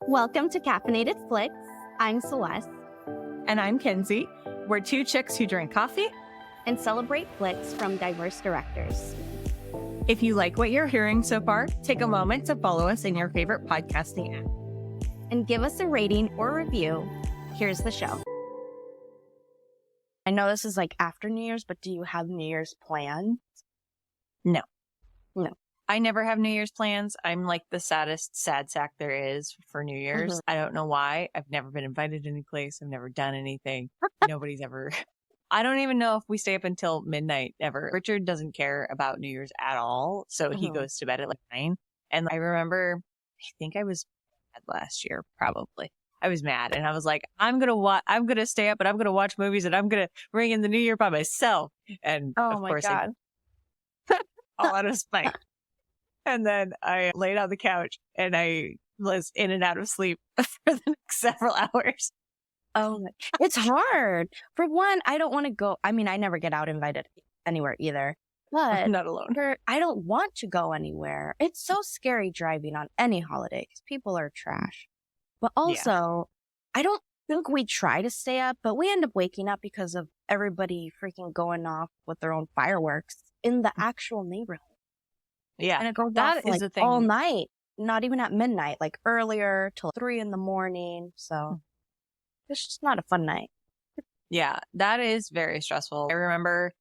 Welcome to Caffeinated Flicks. I'm Celeste. And I'm Kenzie. We're two chicks who drink coffee and celebrate flicks from diverse directors. If you like what you're hearing so far, take a moment to follow us in your favorite podcasting app. And give us a rating or review. Here's the show. I know this is like after New Year's, but do you have New Year's plans? No. No. I never have New Year's plans. I'm like the saddest sad sack there is for New Year's. Mm-hmm. I don't know why. I've never been invited to any place. I've never done anything. Nobody's ever. I don't even know if we stay up until midnight ever. Richard doesn't care about New Year's at all. So he goes to bed at like 9. And I remember, I think I was mad last year, probably. I was mad and I was like, I'm going to stay up and I'm going to watch movies and I'm going to ring in the New Year by myself. And of course, God. All out of spite. And then I laid on the couch and I was in and out of sleep for the next several hours. Oh, it's hard. For one, I don't want to go. I mean, I never get out invited anywhere either. But I'm not alone. I don't want to go anywhere. It's so scary driving on any holiday because people are trash. But also, I don't think we try to stay up, but we end up waking up because of everybody freaking going off with their own fireworks in the actual neighborhood. Yeah. And it goes that off is like the thing. all night, not even at midnight, like earlier till 3 a.m. So it's just not a fun night. Yeah, that is very stressful. I remember,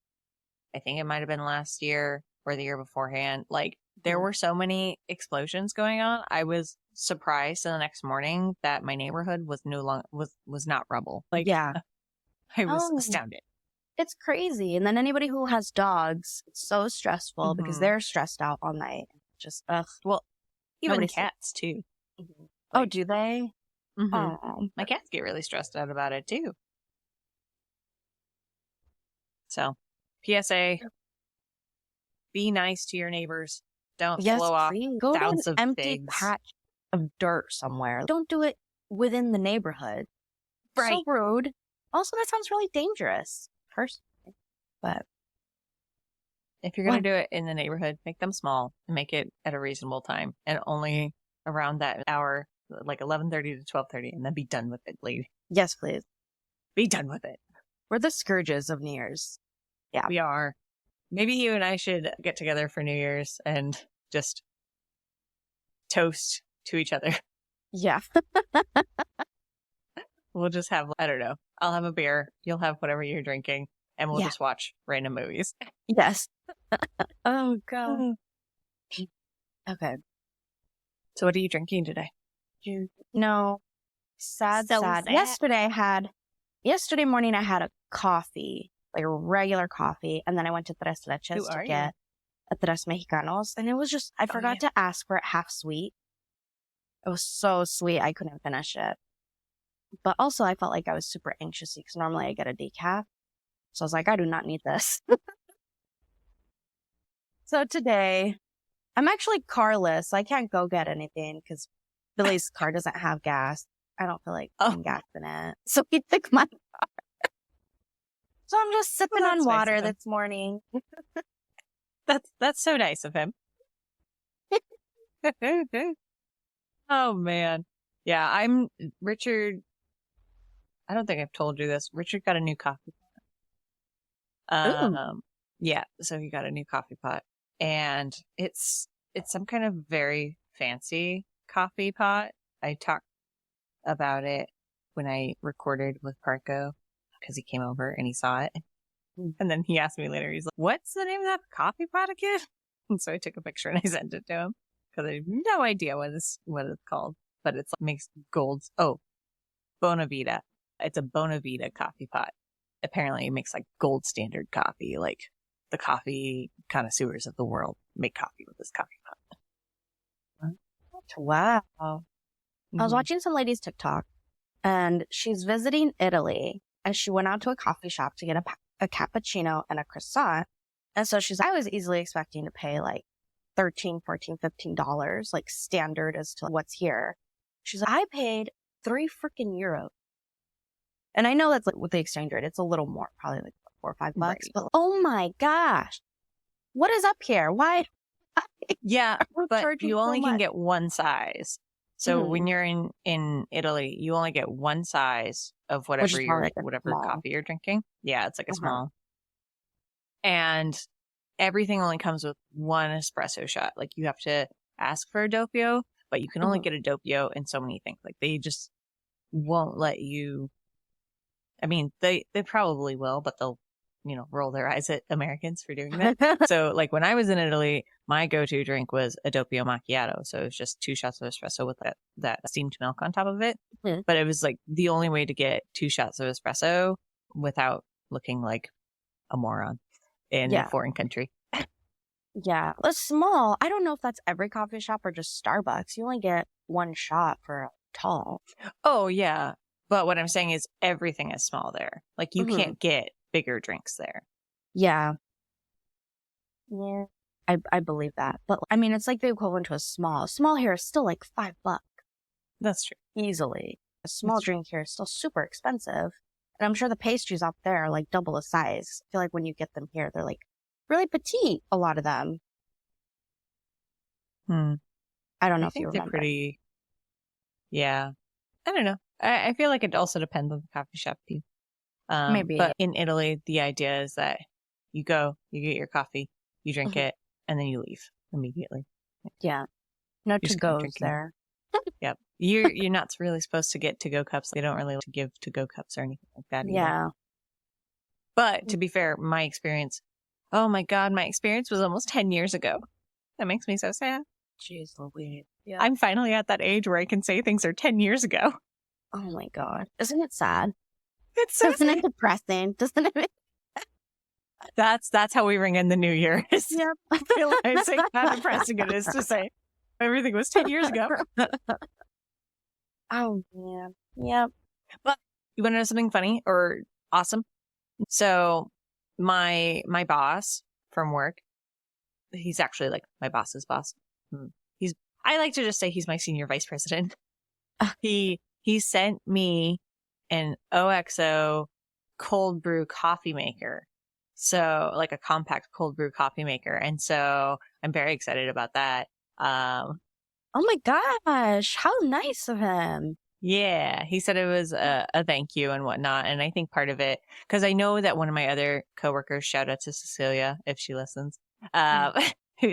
I think it might have been last year or the year beforehand. Like there were so many explosions going on. I was surprised the next morning that my neighborhood was was not rubble. Like, yeah, I was astounded. It's crazy. And then anybody who has dogs, it's so stressful because they're stressed out all night. Just, ugh. Well, even cats too. Mm-hmm. Oh, do they? Mm-hmm. Oh, my cats get really stressed out about it too. So, PSA, be nice to your neighbors. Don't blow off go thousands to an of empty things. patch of dirt somewhere. Don't do it within the neighborhood. Right. So rude. Also, that sounds really dangerous. Personally, but if you're going to do it in the neighborhood, make them small and make it at a reasonable time and only around that hour, like 11:30 to 12:30, and then be done with it, lady. Yes, please. Be done with it. We're the scourges of New Year's. Yeah, we are. Maybe you and I should get together for New Year's and just toast to each other. Yeah. We'll just have, I don't know. I'll have a beer. You'll have whatever you're drinking. And we'll just watch random movies. Yes. Oh, God. Okay. So what are you drinking today? No. Sad. Yesterday morning I had a coffee, like a regular coffee. And then I went to Tres Leches to get a Tres Mexicanos. And it was just, I forgot to ask for it half sweet. It was so sweet. I couldn't finish it. But also, I felt like I was super anxious because normally I get a decaf. So I was like, I do not need this. So today, I'm actually carless. I can't go get anything because Billy's car doesn't have gas. I don't feel like putting gas in it. So he took my car. So I'm just sipping on water this morning. That's so nice of him. Oh, man. Yeah, Richard. I don't think I've told you this. Richard got a new coffee pot. Yeah, so he got a new coffee pot. And it's some kind of very fancy coffee pot. I talked about it when I recorded with Parco because he came over and he saw it. And then he asked me later, he's like, what's the name of that coffee pot again? And so I took a picture and I sent it to him because I have no idea what it's called. But it's makes gold. Oh, Bonavita. It's a Bonavita coffee pot. Apparently it makes like gold standard coffee. Like the coffee connoisseurs of the world make coffee with this coffee pot. Wow. I was watching some lady's TikTok and she's visiting Italy and she went out to a coffee shop to get a cappuccino and a croissant. And so I was easily expecting to pay like $13, $14, $15, like standard as to what's here. She's like, I paid €3 euros. And I know that's like with the exchange rate, it's a little more, probably like $4 or $5. Right. But oh my gosh, what is up here? Why? Yeah, but you only can get one size. So when you're in Italy, you only get one size of whatever whatever coffee you're drinking. Yeah, it's like a small. And everything only comes with one espresso shot. Like you have to ask for a doppio, but you can only get a doppio in so many things. Like they just won't let you. I mean, they probably will, but they'll, roll their eyes at Americans for doing that. So like when I was in Italy, my go-to drink was a doppio macchiato. So it was just 2 shots of espresso with that steamed milk on top of it. But it was like the only way to get 2 shots of espresso without looking like a moron in a foreign country. Yeah, it's small. I don't know if that's every coffee shop or just Starbucks. You only get 1 shot for a tall. Oh, yeah. But what I'm saying is everything is small there. Like you can't get bigger drinks there. Yeah. Yeah. I believe that. But I mean, it's like the equivalent to a small. Small here is still like $5. That's true. Easily. A small drink here is still super expensive. And I'm sure the pastries out there are like double the size. I feel like when you get them here, they're like really petite, a lot of them. I don't know if you remember. They're pretty. Yeah. I don't know. I feel like it also depends on the coffee shop too. Maybe. But in Italy, the idea is that you go, you get your coffee, you drink it, and then you leave immediately. Yeah. No to-goes there. Yep. You're not really supposed to get to-go cups. They don't really like to give to-go cups or anything like that either. Yeah. But to be fair, my experience was almost 10 years ago. That makes me so sad. Jeez Louise. Yeah. I'm finally at that age where I can say things are 10 years ago. Oh my God. Isn't it sad? It's so Isn't it depressing? Doesn't it? That's how we ring in the new year. Yep. Realizing how depressing it is to say everything was 10 years ago. Oh man. Yep. But you want to know something funny or awesome? So my boss from work, he's actually like my boss's boss. I like to just say he's my senior vice president. He sent me an OXO cold brew coffee maker. So like a compact cold brew coffee maker. And so I'm very excited about that. Oh my gosh. How nice of him. Yeah. He said it was a thank you and whatnot. And I think part of it, because I know that one of my other coworkers, shout out to Cecilia if she listens,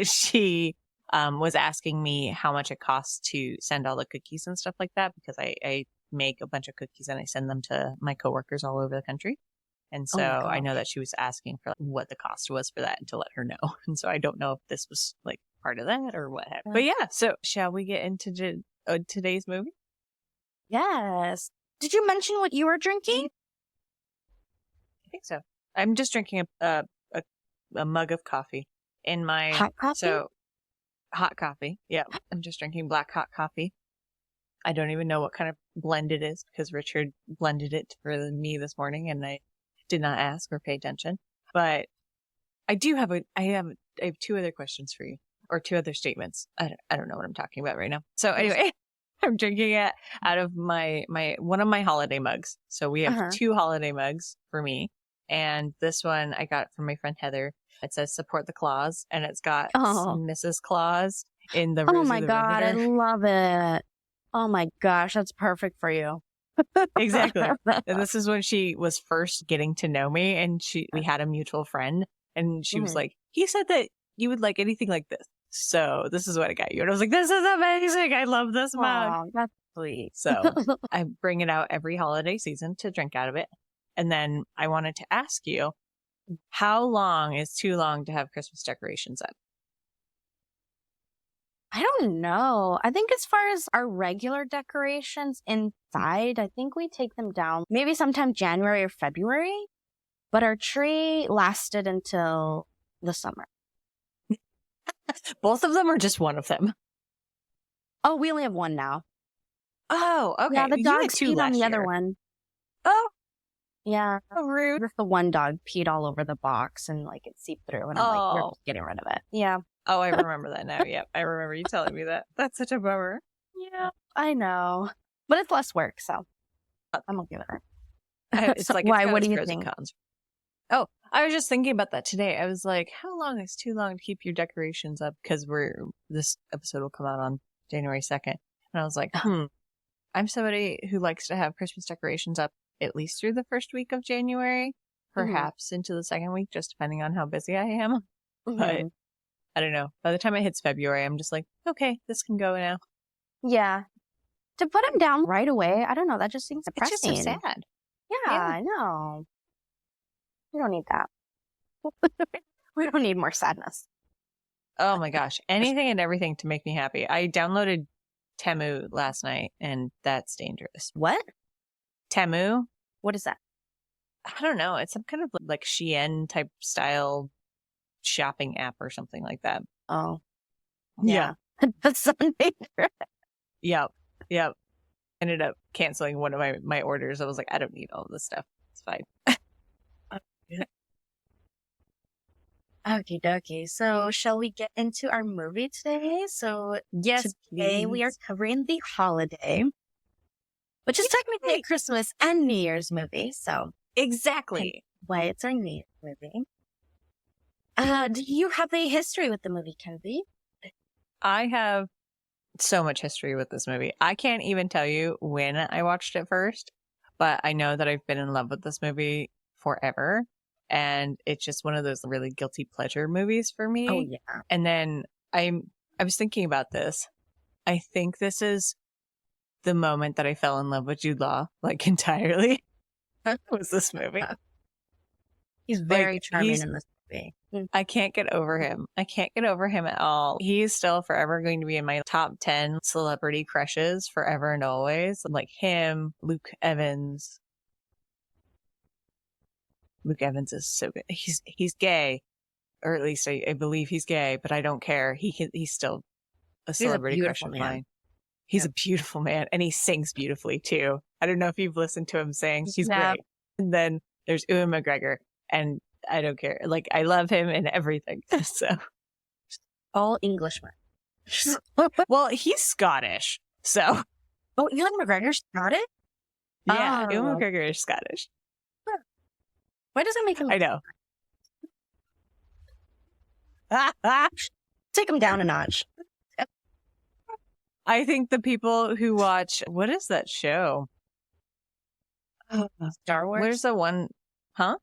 she was asking me how much it costs to send all the cookies and stuff like that, because I make a bunch of cookies and I send them to my coworkers all over the country. And so I know that she was asking for what the cost was for that and to let her know. And so I don't know if this was like part of that or what happened. But yeah, so shall we get into today's movie? Yes. Did you mention what you were drinking? I think so. I'm just drinking a mug of coffee in my hot coffee. So hot coffee. Yeah. I'm just drinking black hot coffee. I don't even know what kind of blend it is because Richard blended it for me this morning and I did not ask or pay attention. But I do have I have 2 other questions for you, or 2 other statements. I don't know what I'm talking about right now. So anyway, I'm drinking it out of my one of my holiday mugs. So we have 2 holiday mugs for me. And this one I got from my friend Heather. It says support the Claus, and it's got Mrs. Claus in the Oh my God, I love it. Oh my gosh, that's perfect for you. Exactly. And this is when she was first getting to know me, and we had a mutual friend, and she was like, he said that you would like anything like this. So this is what I got you. And I was like, this is amazing. I love this mug. Oh, that's sweet. So I bring it out every holiday season to drink out of it. And then I wanted to ask you, how long is too long to have Christmas decorations up? I don't know. I think as far as our regular decorations inside, I think we take them down maybe sometime January or February. But our tree lasted until the summer. Both of them or just one of them? Oh, we only have one now. Oh, okay. Yeah, the dogs peed on the other one. Oh. Yeah. Oh, rude. Just the one dog peed all over the box and like it seeped through and I'm like, we're just getting rid of it. Yeah. Oh, I remember that now. Yep. I remember you telling me that. That's such a bummer. Yeah, I know. But it's less work, so I'm okay with it. It's So like, why? it's What do you pros and think? cons. Oh, I was just thinking about that today. I was like, how long is too long to keep your decorations up? Because this episode will come out on January 2nd. And I was like, I'm somebody who likes to have Christmas decorations up at least through the first week of January, perhaps into the second week, just depending on how busy I am. But I don't know. By the time it hits February, I'm just like, okay, this can go now. Yeah. To put them down right away, I don't know. That just seems depressing. It's just so sad. Yeah, I know. We don't need that. We don't need more sadness. Oh my gosh. Anything and everything to make me happy. I downloaded Temu last night, and that's dangerous. What? Temu? What is that? I don't know. It's some kind of like Shein type style shopping app or something like that. Oh. Yeah. That's so dangerous. Yep. Ended up canceling one of my orders. I was like, I don't need all of this stuff. It's fine. Okie dokie. So shall we get into our movie today? So yes, today we are covering The Holiday, which is technically a Christmas and New Year's movie. So exactly why it's our New Year's movie. Do you have a history with the movie, Kenzie? I have so much history with this movie. I can't even tell you when I watched it first, but I know that I've been in love with this movie forever. And it's just one of those really guilty pleasure movies for me. Oh, yeah. And then I was thinking about this. I think this is the moment that I fell in love with Jude Law, like entirely. Was this movie. He's very charming in this movie. I can't get over him. I can't get over him at all. He's still forever going to be in my top 10 celebrity crushes forever and always. Like him, Luke Evans. Luke Evans is so good. He's gay, or at least I believe he's gay, but I don't care. He's still a celebrity crush of mine. He's a beautiful man, and he sings beautifully too. I don't know if you've listened to him sing. He's great. And then there's Ewan McGregor, and I don't care. Like, I love him and everything. So all Englishmen. Well, he's Scottish, so. Oh, Ewan McGregor's Scottish? Yeah, Ewan McGregor is Scottish. Why does that make him? I know. Take him down a notch. I think the people who watch, what is that show? Star Wars? Where's the one? Huh?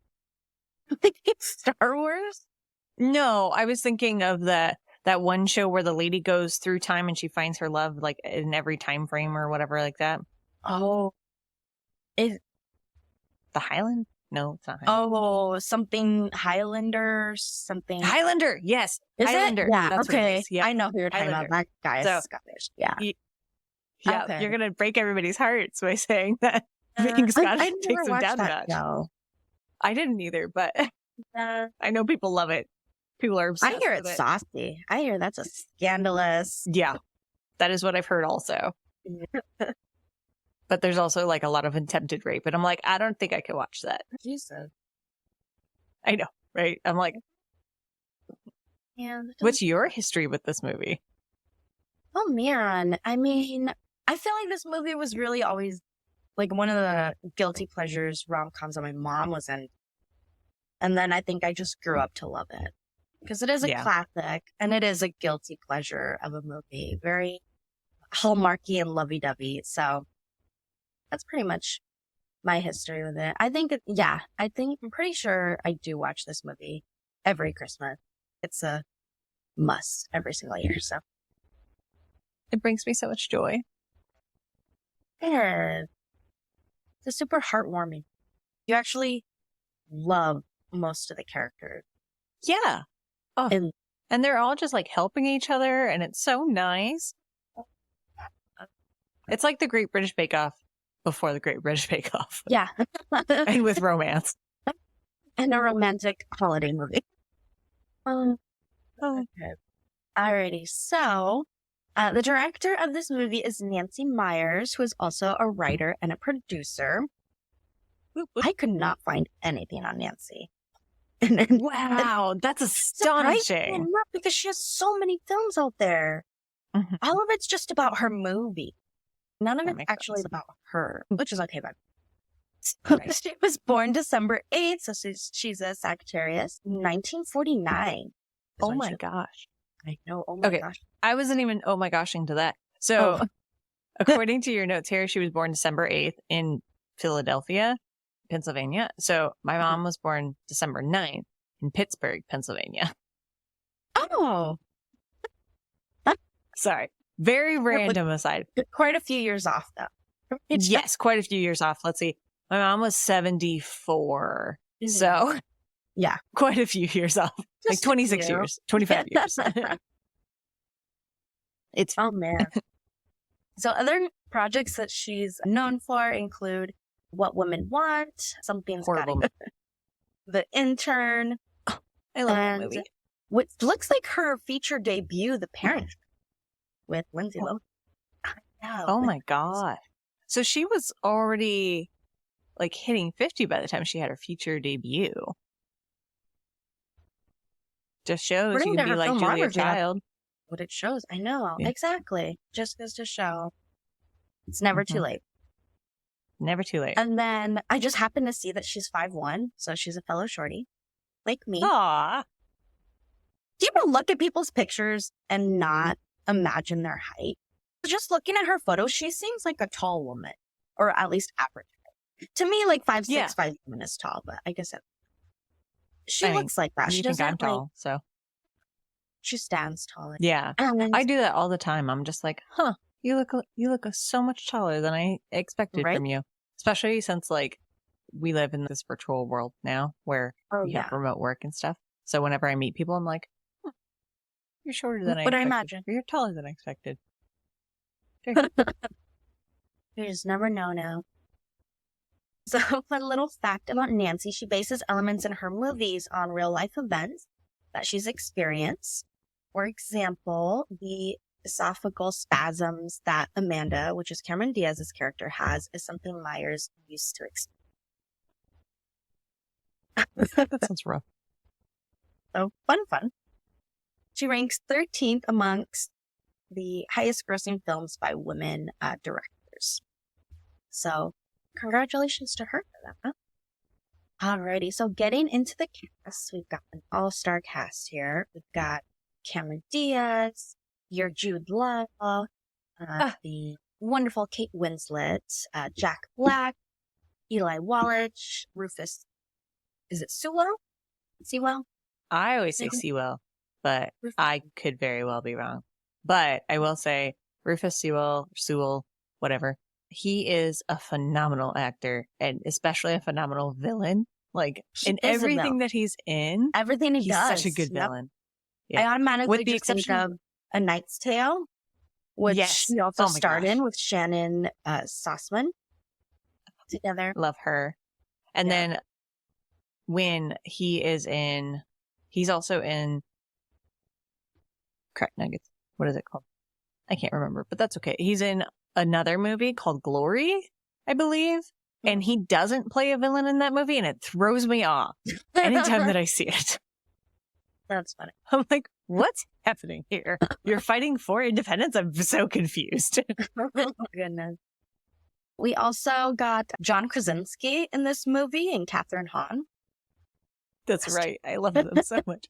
Star Wars? No, I was thinking of that one show where the lady goes through time and she finds her love like in every time frame or whatever like that. Oh. Is The Highland? No, it's not Highlander. Oh, something Highlander, something. Highlander, yes. Is Highlander. It? Yeah, that's okay. Yep. I know who you're talking Highlander. about. That guy is Scottish. Yeah. Yeah, Okay. You're going to break everybody's hearts by saying that being Scottish takes them down a notch. No. I didn't either, but I know people love it. People are obsessed I hear with it's saucy. I hear that's a scandalous. Yeah, that is what I've heard also. But there's also like a lot of attempted rape. And I'm like, I don't think I could watch that. Jesus. I know, right? I'm like, Yeah. what's your history with this movie? Oh, man. I mean, I feel like this movie was really always like one of the guilty pleasures rom-coms that my mom was in. And then I think I just grew up to love it. Because it is a classic and it is a guilty pleasure of a movie. Very hallmarky and lovey-dovey. So that's pretty much my history with it. I think, I'm pretty sure I do watch this movie every Christmas. It's a must every single year. So it brings me so much joy. Yeah. It's super heartwarming. You actually love most of the characters. Yeah. Oh. And they're all just like helping each other, and it's so nice. It's like the Great British Bake Off before the Great British Bake Off. Yeah. And with romance. And a romantic holiday movie. Okay. Alrighty. So, the director of this movie is Nancy Meyers, who is also a writer and a producer. I could not find anything on Nancy. Wow, that's astonishing. Not because she has so many films out there. Mm-hmm. All of it's just about her movie. None of it's actually about her, which is okay, but she was born December 8th, so she's a Sagittarius, 1949. Oh my gosh. I know. Oh my gosh. I wasn't even oh my goshing to that. So According to your notes here, she was born December 8th in Philadelphia, Pennsylvania. So my mom was born December 9th in Pittsburgh, Pennsylvania. Oh. Sorry. Very random aside. Quite a few years off, though. Yes, quite a few years off. Let's see. My mom was 74. Mm-hmm. So, yeah, quite a few years off. Just like 26 years, 25 years. Oh, man. So, other projects that she's known for include What Women Want, Something's Horrible. The Intern. I love that movie. What looks like her feature debut, The Parent, with Lindsay Lohan. I know. Oh my God. So she was already like hitting 50 by the time she had her feature debut. Just shows you can be like Julia Child. What it shows. I know. Yeah. Exactly. Just goes to show. It's never too late. Never too late. And then I just happened to see that she's 5'1", so she's a fellow shorty. Like me. Aww. Do you ever look at people's pictures and not imagine their height? Just looking at her photos, she seems like a tall woman, or at least average. To me, like 5'6", 5'7" is tall, but I guess she looks like that. She doesn't. I'm tall, so she stands taller. Yeah, I do that all the time. I'm just like, huh, you look so much taller than I expected from you. Especially since like we live in this virtual world now, where we have remote work and stuff. So whenever I meet people, I'm like, you're shorter than I expected. I imagine. You're taller than I expected. You just never know now. So, a little fact about Nancy, she bases elements in her movies on real-life events that she's experienced. For example, the esophageal spasms that Amanda, which is Cameron Diaz's character, has is something Meyers used to experience. That sounds rough. So, fun. She ranks 13th amongst the highest grossing films by women directors. So, congratulations to her for that. Huh? Alrighty, so getting into the cast, we've got an all-star cast here. We've got Cameron Diaz, your Jude Law, the wonderful Kate Winslet, Jack Black, Eli Wallach, Rufus, is it Sewell? Sewell? I always say Sewell, but I could very well be wrong. But I will say Rufus Sewell, whatever. He is a phenomenal actor, and especially a phenomenal villain. Like in everything that he's in, everything he's such a good villain. Yeah. I automatically just think of A Knight's Tale, which she also starred in with Shannon Sossman together. Love her. And then when he's also in Crack Nuggets. What is it called? I can't remember, but that's okay. He's in another movie called Glory, I believe. And he doesn't play a villain in that movie, and it throws me off anytime that I see it. That's funny. I'm like, what's happening here? You're fighting for independence? I'm so confused. Oh, goodness. We also got John Krasinski in this movie and Catherine Hahn. That's right. I love them so much.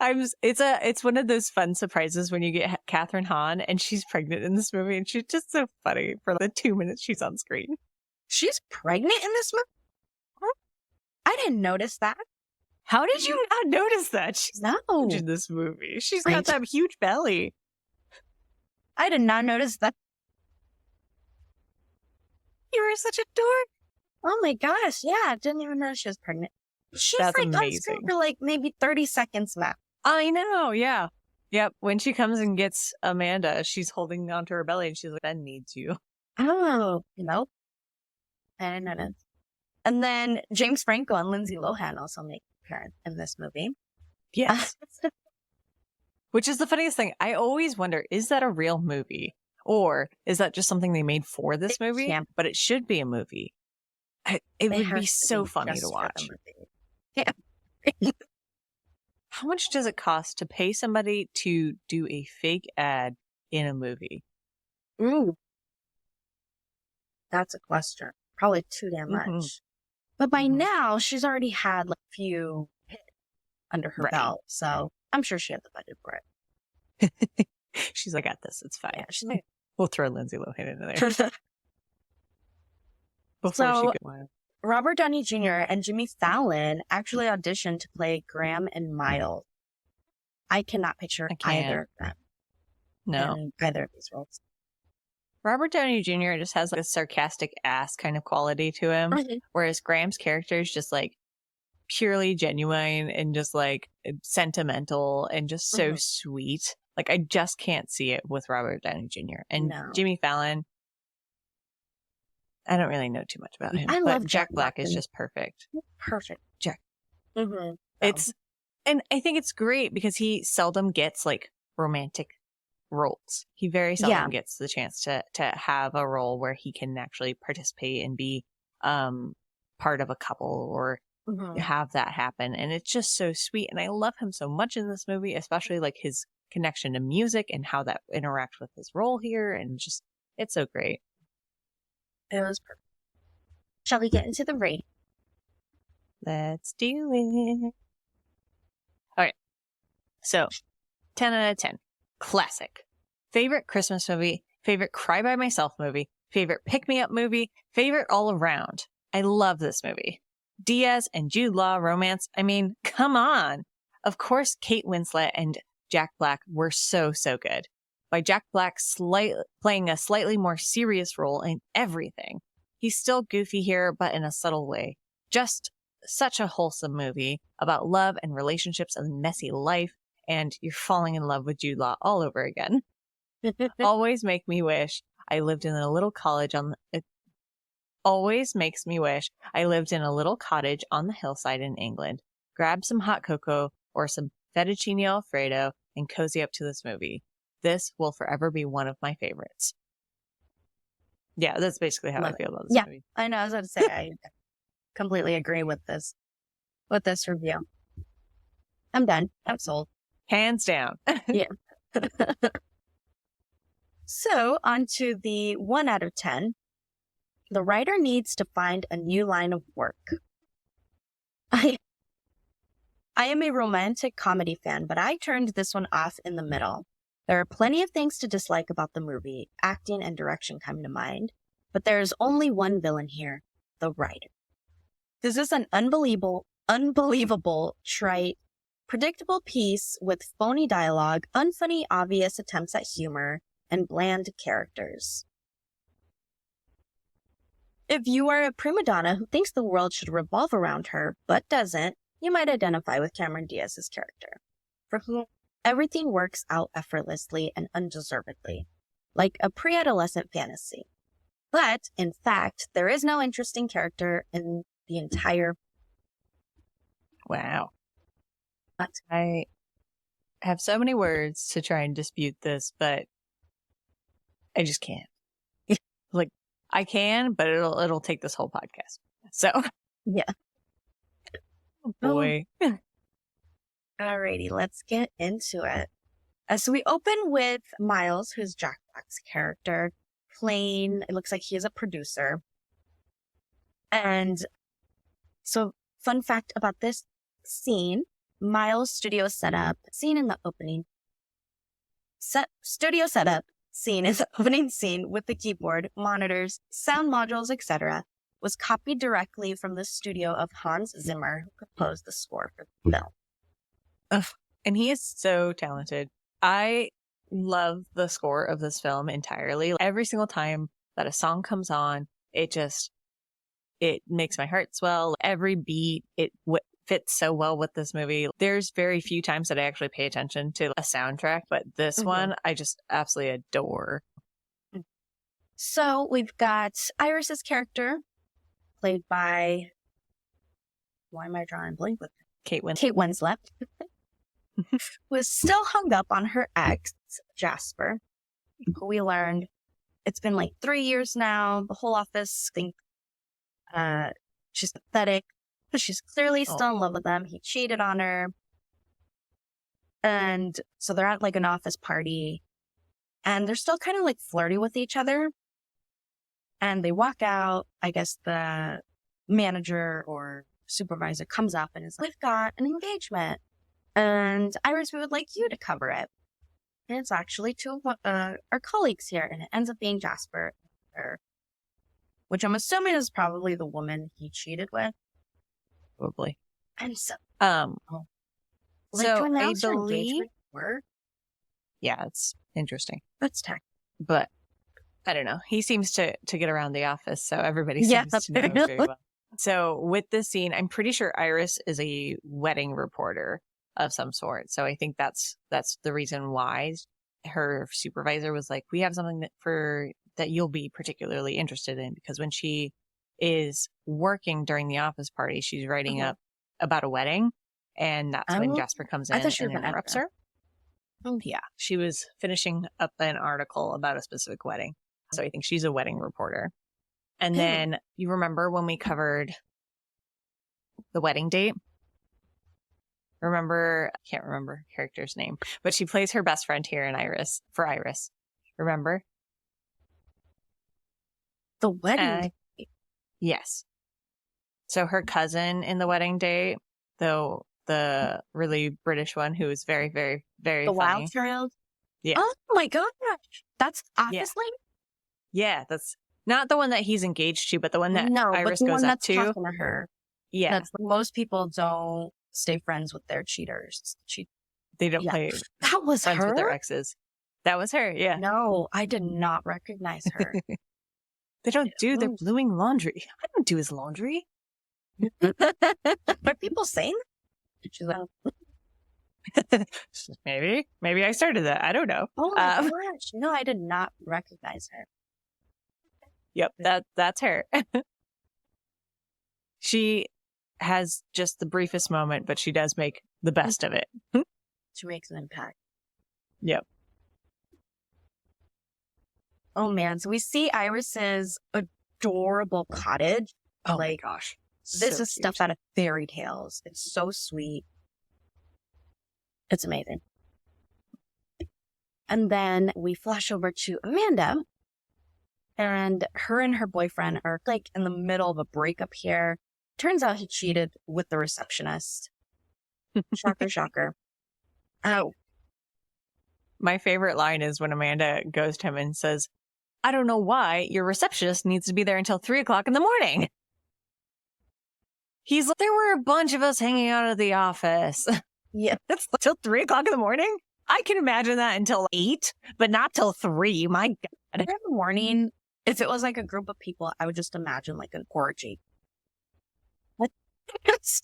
It's one of those fun surprises when you get Catherine Hahn and she's pregnant in this movie, and she's just so funny for the 2 minutes she's on screen. She's pregnant in this movie? I didn't notice that. How did you not notice that? She's huge in this movie. She's got that huge belly. I did not notice that. You were such a dork. Oh my gosh. Yeah. I didn't even know she was pregnant. She's That's like amazing. on screen for like maybe 30 seconds now. I know. Yeah. Yep. When she comes and gets Amanda, she's holding onto her belly and she's like, Ben needs you. Oh, nope. I didn't notice. And then James Franco and Lindsay Lohan also make an appearance in this movie. Yes. Which is the funniest thing. I always wonder, is that a real movie? Or is that just something they made for this movie? Yeah. But it should be a movie. It would be so funny to watch. Yeah. How much does it cost to pay somebody to do a fake ad in a movie? Ooh. That's a question. Probably too damn much. But by now, she's already had like a few hits under her belt. So I'm sure she had the budget for it. She's like, I got this. It's fine. Yeah, she's like, We'll throw Lindsay Lohan into there. So, Robert Downey Jr. and Jimmy Fallon actually auditioned to play Graham and Miles. I cannot picture either of them. No. In either of these roles. Robert Downey Jr. just has like a sarcastic ass kind of quality to him, whereas Graham's character is just like purely genuine and just like sentimental and just so sweet. Like I just can't see it with Robert Downey Jr. And Jimmy Fallon. I don't really know too much about him. I love Jack Black is just perfect. Perfect. Jack. And I think it's great because he seldom gets like romantic roles. He very seldom gets the chance to have a role where he can actually participate and be part of a couple or have that happen. And it's just so sweet. And I love him so much in this movie, especially like his connection to music and how that interacts with his role here. And just, it's so great. It was perfect. Shall we get into the rating? Let's do it. All right. So 10 out of 10. Classic. Favorite Christmas movie, favorite cry by myself movie, favorite pick me up movie, favorite all around. I love this movie. Diaz and Jude Law romance. I mean, come on. Of course, Kate Winslet and Jack Black were so good. By Jack Black playing a slightly more serious role in everything. He's still goofy here, but in a subtle way. Just such a wholesome movie about love and relationships and messy life. And you're falling in love with Jude Law all over again. Always make me wish I lived in a little cottage on the hillside in England. Grab some hot cocoa or some fettuccine alfredo and cozy up to this movie. This will forever be one of my favorites. Yeah, that's basically how I feel about this movie. I know. I was about to say, I completely agree with this review. I'm done. I'm sold. Hands down. Yeah. So, on to the 1 out of 10. The writer needs to find a new line of work. I am a romantic comedy fan, but I turned this one off in the middle. There are plenty of things to dislike about the movie. Acting and direction come to mind. But there is only one villain here, the writer. This is an unbelievable, trite, predictable piece with phony dialogue, unfunny, obvious attempts at humor, and bland characters. If you are a prima donna who thinks the world should revolve around her, but doesn't, you might identify with Cameron Diaz's character, for whom everything works out effortlessly and undeservedly, like a pre-adolescent fantasy. But, in fact, there is no interesting character in the entire... Wow. I have so many words to try and dispute this, but I just can't. Like, I can, but it'll take this whole podcast. So, yeah. Oh boy. Alrighty, let's get into it. So we open with Miles, who's Jack Black's character, playing, it looks like he is a producer. And so, fun fact about this scene, Miles' studio setup, scene in the opening. Studio setup, scene is the opening scene with the keyboard, monitors, sound modules, etc., was copied directly from the studio of Hans Zimmer, who composed the score for the film. And he is so talented. I love the score of this film entirely. Every single time that a song comes on, it makes my heart swell. Every beat, it fits so well with this movie. There's very few times that I actually pay attention to a soundtrack, but this one I just absolutely adore. So we've got Iris's character, played by, why am I drawing blank with Kate Winslet, was still hung up on her ex, Jasper, who we learned it's been like 3 years now. The whole office think she's pathetic, but she's clearly still in love with him. He cheated on her. And so they're at like an office party and they're still kind of like flirty with each other. And they walk out. I guess the manager or supervisor comes up and is like, we've got an engagement. And Iris, we would like you to cover it. And it's actually two of our colleagues here, and it ends up being Jasper, which I'm assuming is probably the woman he cheated with. Probably. And so, So to announce I your believe, engagement work, yeah, it's interesting, that's tech. but I don't know. He seems to get around the office, so everybody Yeah, seems to know him very well. So with this scene, I'm pretty sure Iris is a wedding reporter of some sort. So I think that's the reason why her supervisor was like, we have something that you'll be particularly interested in, because when she is working during the office party, she's writing up about a wedding, and that's when Jasper comes in and interrupts her. Yeah, she was finishing up an article about a specific wedding. So I think she's a wedding reporter. And then you remember when we covered the wedding date? I can't remember her character's name, but she plays her best friend here in Iris. Remember? The wedding date? Yes. So her cousin in the wedding date, though, the really British one who is very, very, very the funny. wild child? Yeah. Oh my gosh. That's obviously? Yeah, that's not the one that he's engaged to, but the one that Iris but the goes one up that's to. Talking to her. Yeah. Most people don't stay friends with their cheaters. They don't play that was friends her? with their exes. That was her, yeah. No, I did not recognize her. They don't do their doing laundry. I don't do his laundry. Are people saying that? She's like, maybe I started that. I don't know. oh my gosh. No, I did not recognize her. Yep, that's her. She has just the briefest moment, but she does make the best of it. She makes an impact. Yep. Oh man, so we see Iris's adorable cottage. Oh my gosh. This is stuff out of fairy tales. It's so sweet. It's amazing. And then we flash over to Amanda. And her boyfriend are like in the middle of a breakup here. Turns out he cheated with the receptionist. Shocker, shocker. Oh. My favorite line is when Amanda goes to him and says, I don't know why your receptionist needs to be there until 3:00 in the morning. He's like, there were a bunch of us hanging out at the office. Yeah. That's till 3:00 in the morning? I can imagine that until 8, but not till 3. My God. In the morning, if it was like a group of people, I would just imagine like an orgy. That's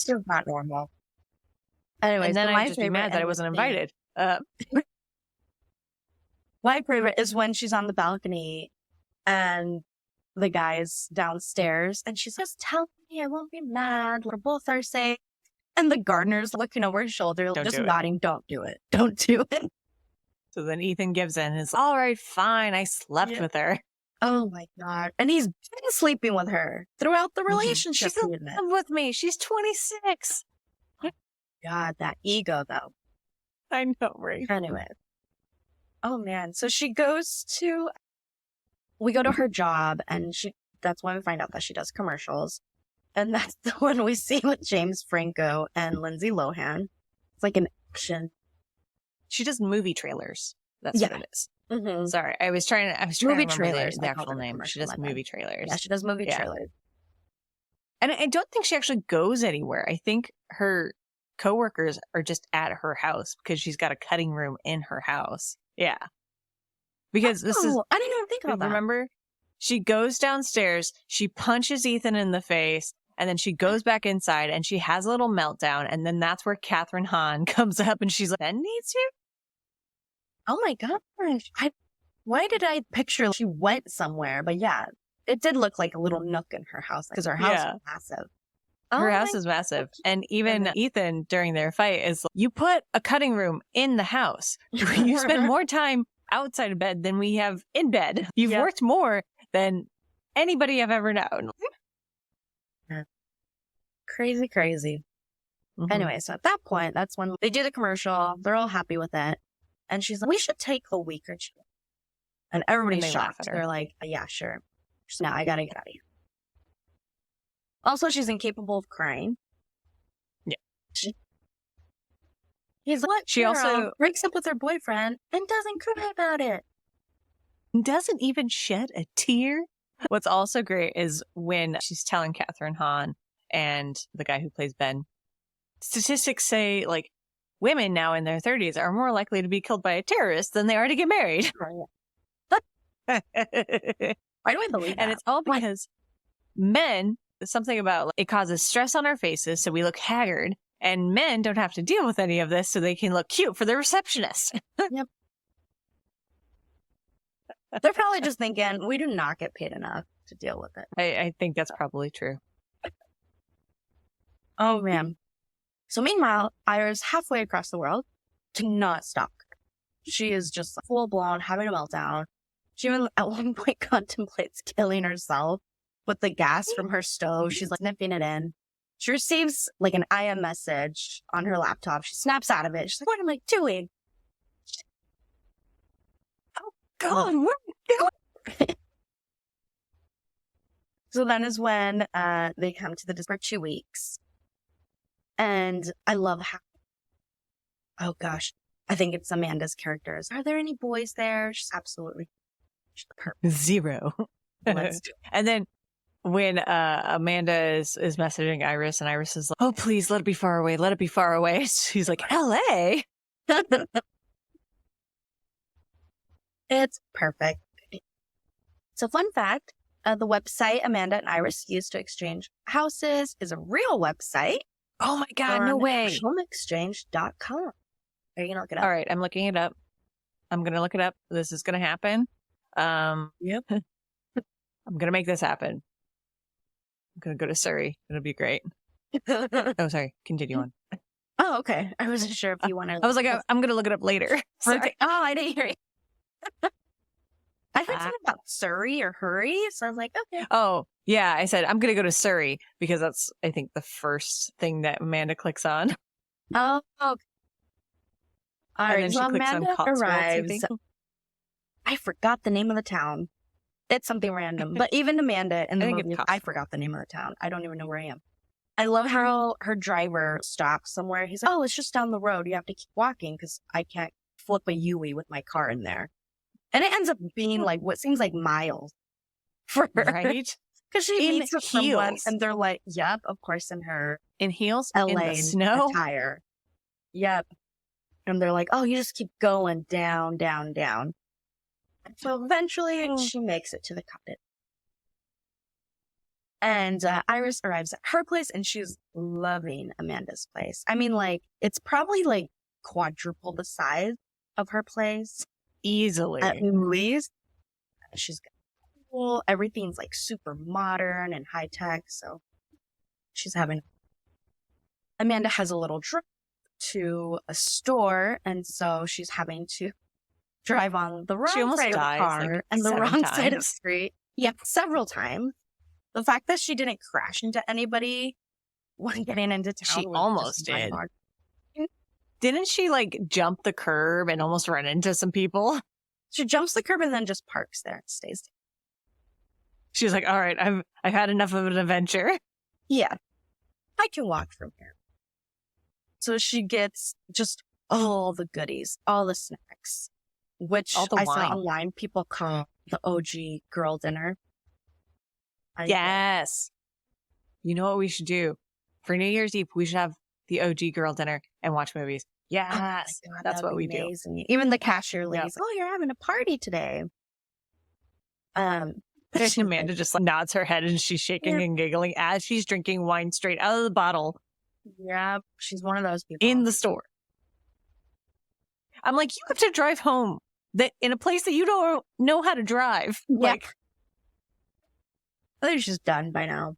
just not normal. Anyways, and then I'd just be mad that I wasn't invited. My favorite is when she's on the balcony and the guy's downstairs and she's just telling me I won't be mad. We're both are safe. And the gardener's looking over his shoulder, just nodding, don't do it. Don't do it. So then Ethan gives in and is all right, fine. I slept with her. Oh my God. And he's been sleeping with her throughout the relationship. She's in love with me. She's 26. God, that ego though. I know, right? Anyway. Oh man. So we go to her job and that's when we find out that she does commercials. And that's the one we see with James Franco and Lindsay Lohan. It's like an action. She does movie trailers. That's what it is. Mm-hmm. Sorry. I was trying to movie remember trailers, the actual name. She does movie trailers. Yeah, she does movie trailers. And I don't think she actually goes anywhere. I think her coworkers are just at her house because she's got a cutting room in her house. Yeah. Because I didn't even think about that. Remember? She goes downstairs, she punches Ethan in the face, and then she goes back inside and she has a little meltdown. And then that's where Catherine Hahn comes up and she's like, Ben needs you? Oh my gosh. Why did I picture she went somewhere? But yeah, it did look like a little nook in her house because her house is massive. Her house is massive. And even Ethan during their fight is like, you put a cutting room in the house. You spend more time outside of bed than we have in bed. You've worked more than anybody I've ever known. Crazy, crazy. Mm-hmm. Anyway, so at that point, that's when they do the commercial. They're all happy with it. And she's like, we should take a week or two. And everybody's shocked. They're like, yeah, sure. She's like, no, I gotta get out of here. Also, she's incapable of crying. Yeah. He's like, She also breaks up with her boyfriend and doesn't cry about it. Doesn't even shed a tear. What's also great is when she's telling Catherine Hahn and the guy who plays Ben, statistics say like women now in their 30s are more likely to be killed by a terrorist than they are to get married. Why do I believe that? And it's all because men, something about like, it causes stress on our faces, so we look haggard, and men don't have to deal with any of this, so they can look cute for the receptionist. Yep. They're probably just thinking, we do not get paid enough to deal with it. I think that's probably true. Oh, man. So meanwhile, Ira's halfway across the world to not stop. She is just full blown having a meltdown. She even at one point contemplates killing herself with the gas from her stove. She's like sniffing it in. She receives like an IM message on her laptop. She snaps out of it. She's like, what am I doing? Oh, God, what am I doing? So then is when they come to the for 2 weeks. And I love how, oh gosh, I think it's Amanda's characters. Are there any boys there? She's absolutely perfect. Zero. Let's do it. And then when Amanda is messaging Iris, and Iris is like, oh, please, let it be far away. Let it be far away. She's like, LA? It's perfect. So fun fact, the website Amanda and Iris used to exchange houses is a real website. Oh my God, no way. HomeExchange.com. Are you going to look it up? All right, I'm looking it up. I'm going to look it up. This is going to happen. Yep. I'm going to make this happen. I'm going to go to Surrey. It'll be great. Oh, sorry. Continue on. Oh, okay. I wasn't sure if you wanted. I was like, I'm going to look it up later. Sorry. Oh, I didn't hear you. I heard something about Surrey or hurry, so I was like, okay. Oh, yeah. I said, I'm going to go to Surrey because that's, I think, the first thing that Amanda clicks on. Oh, okay. All And right, then so she clicks on Amanda Cotswolds, I arrives. think. I forgot the name of the town. It's something random. But even Amanda in the movie, I forgot the name of the town. I don't even know where I am. I love how her driver stops somewhere. He's like, oh, it's just down the road. You have to keep walking because I can't flip a Yui with my car in there. And it ends up being like what seems like miles for her. Right? Because she meets with someone heels. and they're like, yep, of course, in her In heels? LA in the snow? attire. Yep. And they're like, oh, you just keep going down, down, down. So eventually she makes it to the cottage. And Iris arrives at her place and she's loving Amanda's place. I mean, like, it's probably like quadruple the size of her place. Easily. At least. She's got a pool. Everything's like super modern and high tech. So she's having. Amanda has a little trip to a store. And so she's having to drive on the wrong side of the car like and the wrong times. side of the street. Yep, several times. The fact that she didn't crash into anybody when getting into town. She almost did. Didn't she like jump the curb and almost run into some people? She jumps the curb and then just parks there and stays. She's like, all right, I've had enough of an adventure. Yeah, I can walk from here. So she gets just all the goodies, all the snacks, which all the I wine. saw online people call the OG girl dinner. Yes. You know what we should do? For New Year's Eve, we should have the OG girl dinner and watch movies. Yes. Oh God, that's what we amazing. do. Even the cashier lady's, Yep. oh, you're having a party today. Amanda just like, nods her head and she's shaking and giggling as she's drinking wine straight out of the bottle. Yeah, she's one of those people. In the store. I'm like, you have to drive home that in a place that you don't know how to drive. Yeah. Like, I think she's done by now.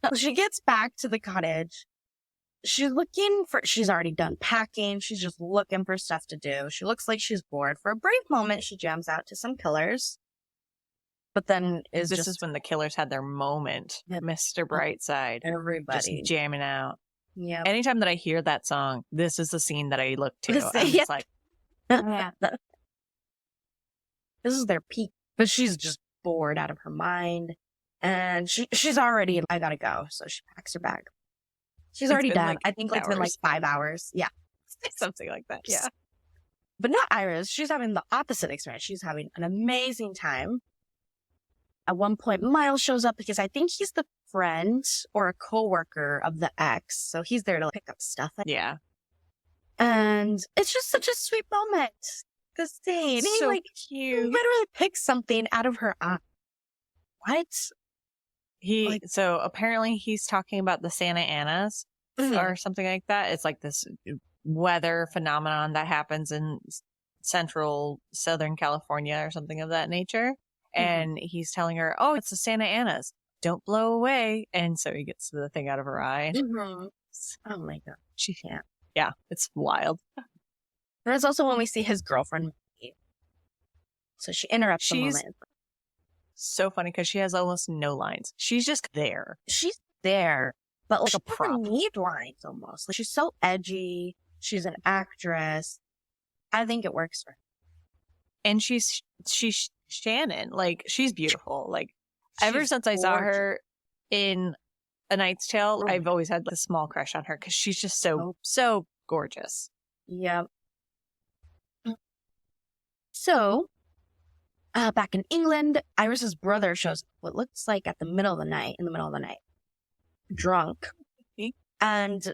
So she gets back to the cottage. She's already done packing. She's just looking for stuff to do. She looks like she's bored. For a brief moment, she jams out to some killers. But then this is when the killers had their moment. Yep. Mr. Brightside. Everybody. Just jamming out. Yeah. Anytime that I hear that song, this is the scene that I look to. This- I'm yeah. just like, This is their peak. But she's just bored out of her mind. And she's already, I gotta go. So she packs her bag. She's already been done. like I think it's been like hours. 5 hours. Yeah. Something like that. Yeah. But not Iris. She's having the opposite experience. She's having an amazing time. At one point, Miles shows up because I think he's the friend or a coworker of the ex. So he's there to pick up stuff. Yeah. And it's just such a sweet moment. The scene. So He cute. literally picks something out of her eye. What? So apparently he's talking about the Santa Anas or something like that. It's like this weather phenomenon that happens in central Southern California or something of that nature. And he's telling her, oh, it's the Santa Anas. Don't blow away. And so he gets the thing out of her eye. Oh my God. She can't. Yeah, it's wild. There's also when we see his girlfriend. So she interrupts the moment. So funny because she has almost no lines. She's just there. She's there, but like a prop. She doesn't need lines almost. Like she's so edgy. She's an actress. I think it works for her. And she's Shannon. Like, she's beautiful. Like, ever since I saw her in A Knight's Tale, I've always had a small crush on her because she's just so gorgeous. Yeah. So, back in England, Iris's brother shows up what looks like in the middle of the night, drunk. And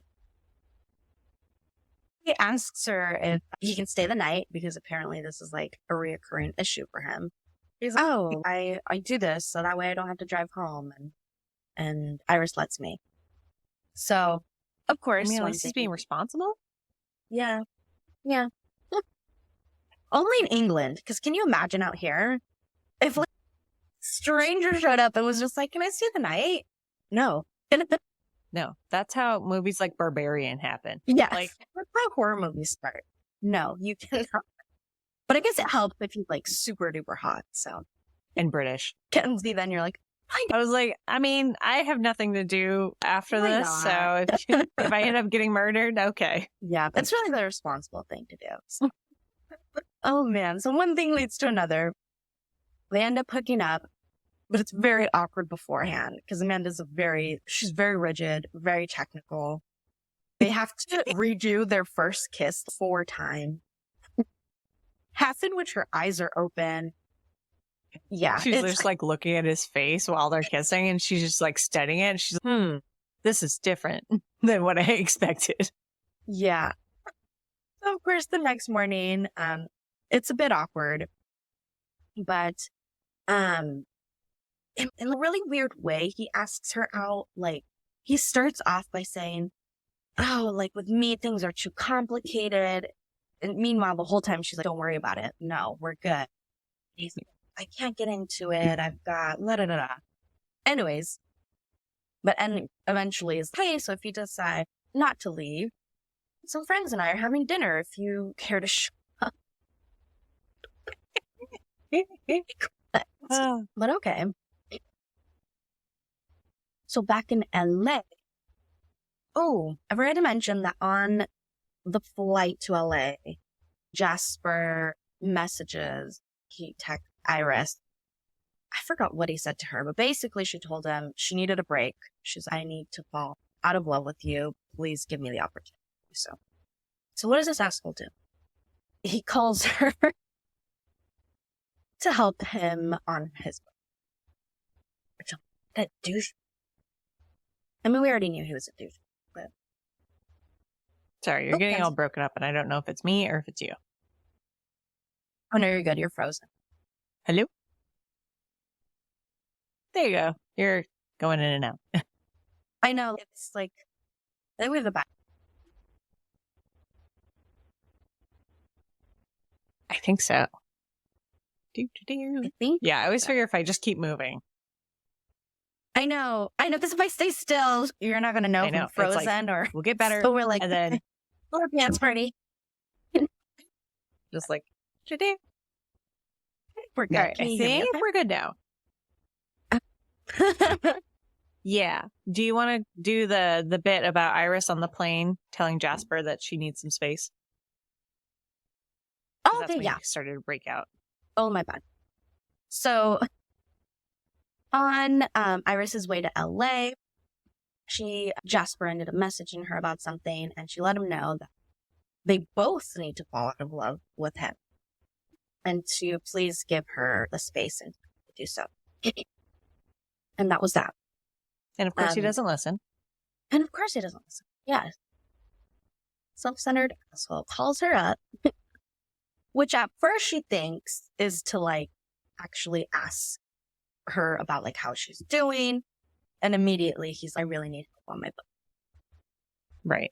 he asks her if he can stay the night because apparently this is like a reoccurring issue for him. He's like, oh, I do this so that way I don't have to drive home. And Iris lets me. So, of course. I mean, at least he's being responsible. Yeah. Yeah. Only in England, because can you imagine out here if like stranger showed up and was just like, "Can I stay the night?" No, no. That's how movies like Barbarian happen. Yeah, like that's how horror movies start. No, you cannot. But I guess it helps if he's like super duper hot. So and British. Kenzie, then you're like, I was like, I mean, I have nothing to do after this, so if I end up getting murdered, okay. Yeah, it's really the responsible thing to do. So. Oh man, so one thing leads to another. They end up hooking up, but it's very awkward beforehand because Amanda's she's very rigid, very technical. They have to redo their first kiss 4 times. Half in which her eyes are open. Yeah. She's just like looking at his face while they're kissing and she's just like studying it. And she's like, this is different than what I expected. Yeah. So of course, the next morning, it's a bit awkward, but in a really weird way, he asks her out. Like, he starts off by saying, oh, like with me, things are too complicated. And meanwhile, the whole time she's like, don't worry about it. No, we're good. He's like, I can't get into it. I've got la da da da. Anyways, and eventually is hey, so if you decide not to leave, some friends and I are having dinner if you care to show up. But okay. So back in LA. Oh, I forgot to mention that on the flight to LA, Jasper messages, he texts Iris. I forgot what he said to her, but basically she told him she needed a break. She's, I need to fall out of love with you. Please give me the opportunity. So what does this asshole do? He calls her to help him on his book. Which, that douche. I mean, we already knew he was a douche, but. Sorry, you're getting all broken up, and I don't know if it's me or if it's you. Oh, no, you're good. You're frozen. Hello? There you go. You're going in and out. I know. It's like, I think we have the back. I think so. I think. Yeah, I always figure if I just keep moving. I know, because if I stay still, you're not going to know if I'm frozen or... We'll get better. So we're like, and then... we'll have a dance party. Just like, we're good. Right, I think we're good now. Yeah. Do you want to do the bit about Iris on the plane telling Jasper that she needs some space? Oh, okay, yeah. Started to break out. Oh, my bad. So, on Iris's way to LA, Jasper ended up messaging her about something, and she let him know that they both need to fall out of love with him and to please give her the space and to do so. And that was that. And of course he doesn't listen. And of course he doesn't listen. Yeah. Self-centered asshole calls her up, which at first she thinks is to like actually ask her about like how she's doing. And immediately he's like, I really need help on my book. Right.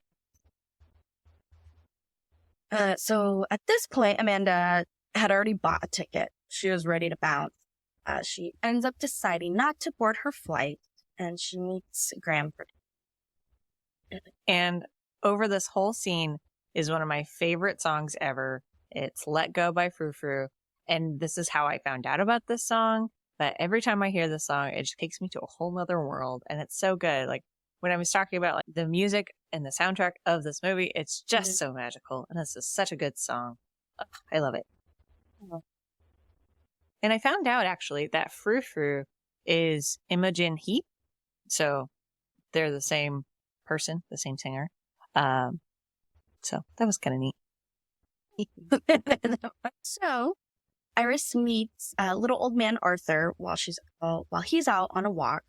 So at this point, Amanda had already bought a ticket. She was ready to bounce. She ends up deciding not to board her flight, and she meets Graham for dinner. And over this whole scene is one of my favorite songs ever. It's Let Go by Frou Frou. And this is how I found out about this song. But every time I hear this song, it just takes me to a whole nother world. And it's so good. Like when I was talking about like the music and the soundtrack of this movie, it's just so magical. And it's just such a good song. Ugh, I love it. And I found out actually that Frou Frou is Imogen Heap. So they're the same person, the same singer. So that was kind of neat. So Iris meets little old man Arthur while he's out on a walk.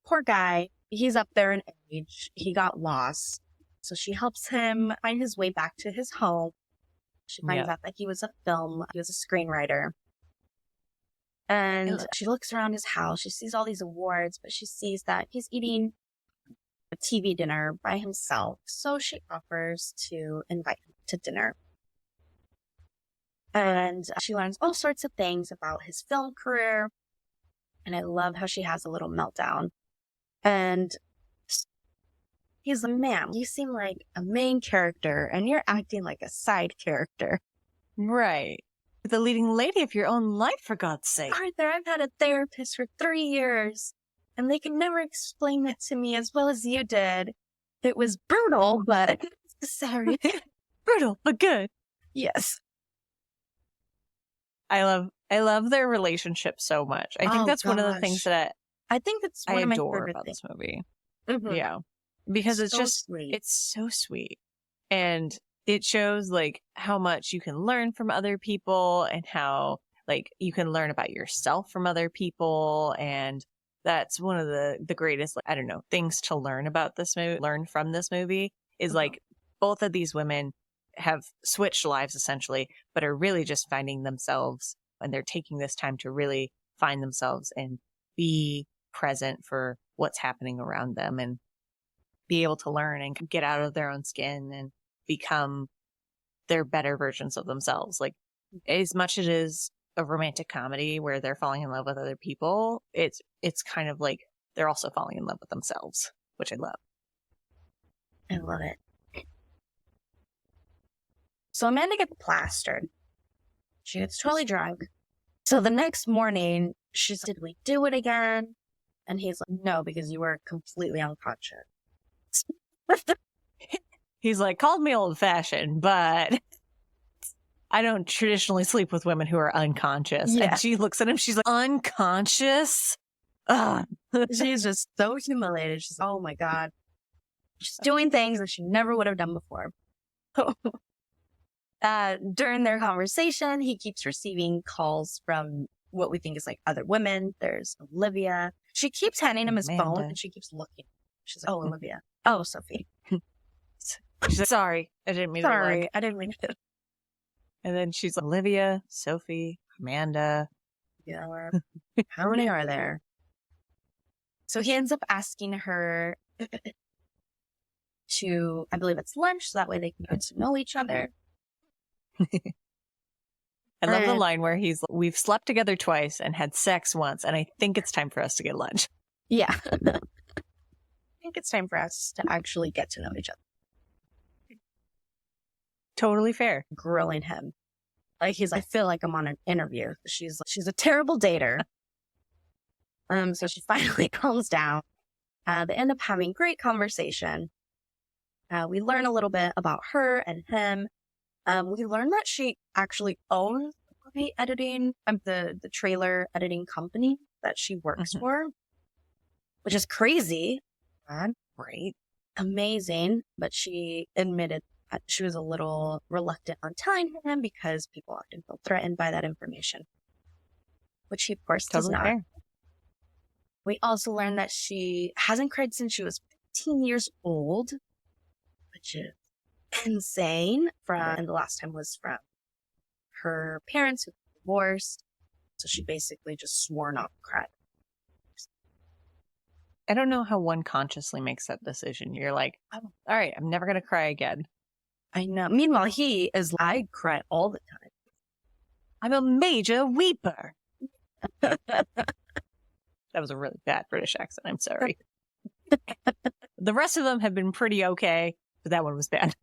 Poor guy. He's up there in age. He got lost. So she helps him find his way back to his home. She finds out that he was a screenwriter. And she looks around his house. She sees all these awards, but she sees that he's eating a TV dinner by himself. So she offers to invite him to dinner. And she learns all sorts of things about his film career. And I love how she has a little meltdown. And he's like, ma'am, you seem like a main character and you're acting like a side character. Right. The leading lady of your own life, for God's sake. Arthur, I've had a therapist for 3 years, and they can never explain that to me as well as you did. It was brutal, but necessary. Brutal, but good. Yes. I love their relationship so much. I think that's one of the things that I think that's one of my adore favorite about things. this movie. Mm-hmm. Yeah. Because it's so just, sweet. It's so sweet. And it shows like how much you can learn from other people and how like you can learn about yourself from other people. And that's one of the greatest, like, I don't know, things to learn about this movie, learn from this movie is like both of these women have switched lives essentially, but are really just finding themselves, and they're taking this time to really find themselves and be present for what's happening around them and be able to learn and get out of their own skin and become their better versions of themselves. Like as much as it is a romantic comedy where they're falling in love with other people, it's kind of like they're also falling in love with themselves, which I love. I love it. So Amanda gets plastered. She gets totally drunk. So the next morning, she's like, did we do it again? And he's like, no, because you were completely unconscious. He's like, called me old fashioned, but I don't traditionally sleep with women who are unconscious. Yeah. And she looks at him, she's like, unconscious? Ugh. She's just so humiliated. She's, oh my God. She's doing things that she never would have done before. During their conversation, he keeps receiving calls from what we think is like other women. There's Olivia. She keeps handing him his phone and she keeps looking. She's like, oh, Olivia. Oh, Sophie. She's like, sorry, I didn't mean to look. I didn't mean to. And then she's like, Olivia, Sophie, Amanda. Yeah, how many are there? So he ends up asking her to, I believe it's lunch, so that way they can get to know each other. I love the line where he's, we've slept together twice and had sex once, and I think it's time for us to get lunch. Yeah. I think it's time for us to actually get to know each other. Totally fair. Grilling him. Like, he's like, I feel like I'm on an interview. She's a terrible dater. So she finally calms down. They end up having great conversation. We learn a little bit about her and him. We learn that she actually owns the editing, the trailer editing company that she works for, which is crazy. Right. Amazing. But she admitted She was a little reluctant on telling him because people often feel threatened by that information, which he, of course, does not. Fair. We also learned that she hasn't cried since she was 15 years old, which is insane. And the last time was from her parents who were divorced. So she basically just swore not to cry. I don't know how one consciously makes that decision. You're like, oh, all right, I'm never going to cry again. I know. Meanwhile, he is like, I cry all the time. I'm a major weeper. That was a really bad British accent. I'm sorry. The rest of them have been pretty okay, but that one was bad.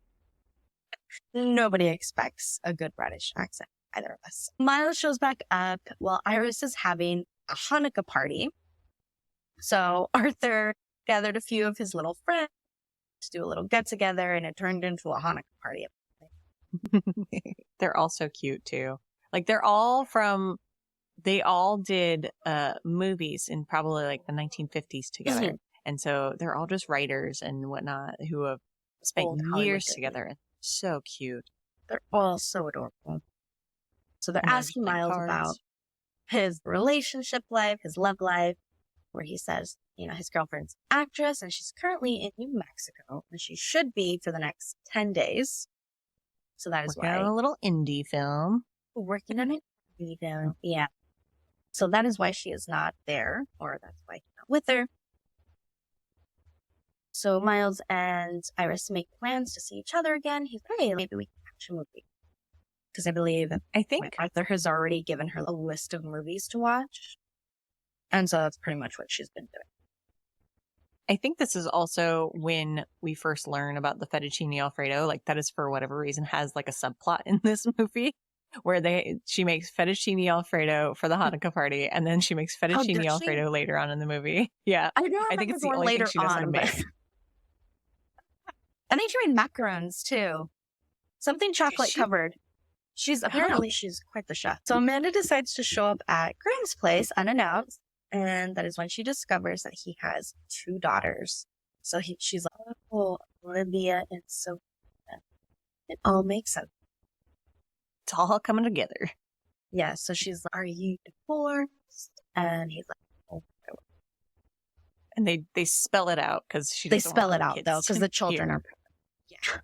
Nobody expects a good British accent, either of us. Miles shows back up while Iris is having a Hanukkah party. So Arthur gathered a few of his little friends to do a little get together, and it turned into a Hanukkah party. They're all so cute too. Like they all did movies in probably like the 1950s together. Mm-hmm. And so they're all just writers and whatnot who have spent years together. And so cute. They're all so adorable. So they're asking Miles about his relationship life, his love life, where he says, his girlfriend's an actress and she's currently in New Mexico and she should be for the next 10 days. So that is working on a little indie film. Working on an indie film. Yeah. So that is why she is not there, or that's why he's not with her. So Miles and Iris make plans to see each other again. He's like, hey, maybe we can watch a movie. Because I think Arthur has already given her a list of movies to watch. And so that's pretty much what she's been doing. I think this is also when we first learn about the fettuccine Alfredo. Like that is for whatever reason has like a subplot in this movie where she makes fettuccine Alfredo for the Hanukkah party, and then she makes fettuccine Alfredo later on in the movie. Yeah, I think it's the only thing she knows how to make. I think she made macarons too, something chocolate covered. Apparently she's quite the chef. So Amanda decides to show up at Graham's place unannounced. And that is when she discovers that he has 2 daughters. So she's like, oh, Olivia and Sophia. It all makes sense. It's all coming together. Yeah, so she's like, are you divorced? And he's like, oh. And they spell it out because they spell it out, though, because the children are. Yeah.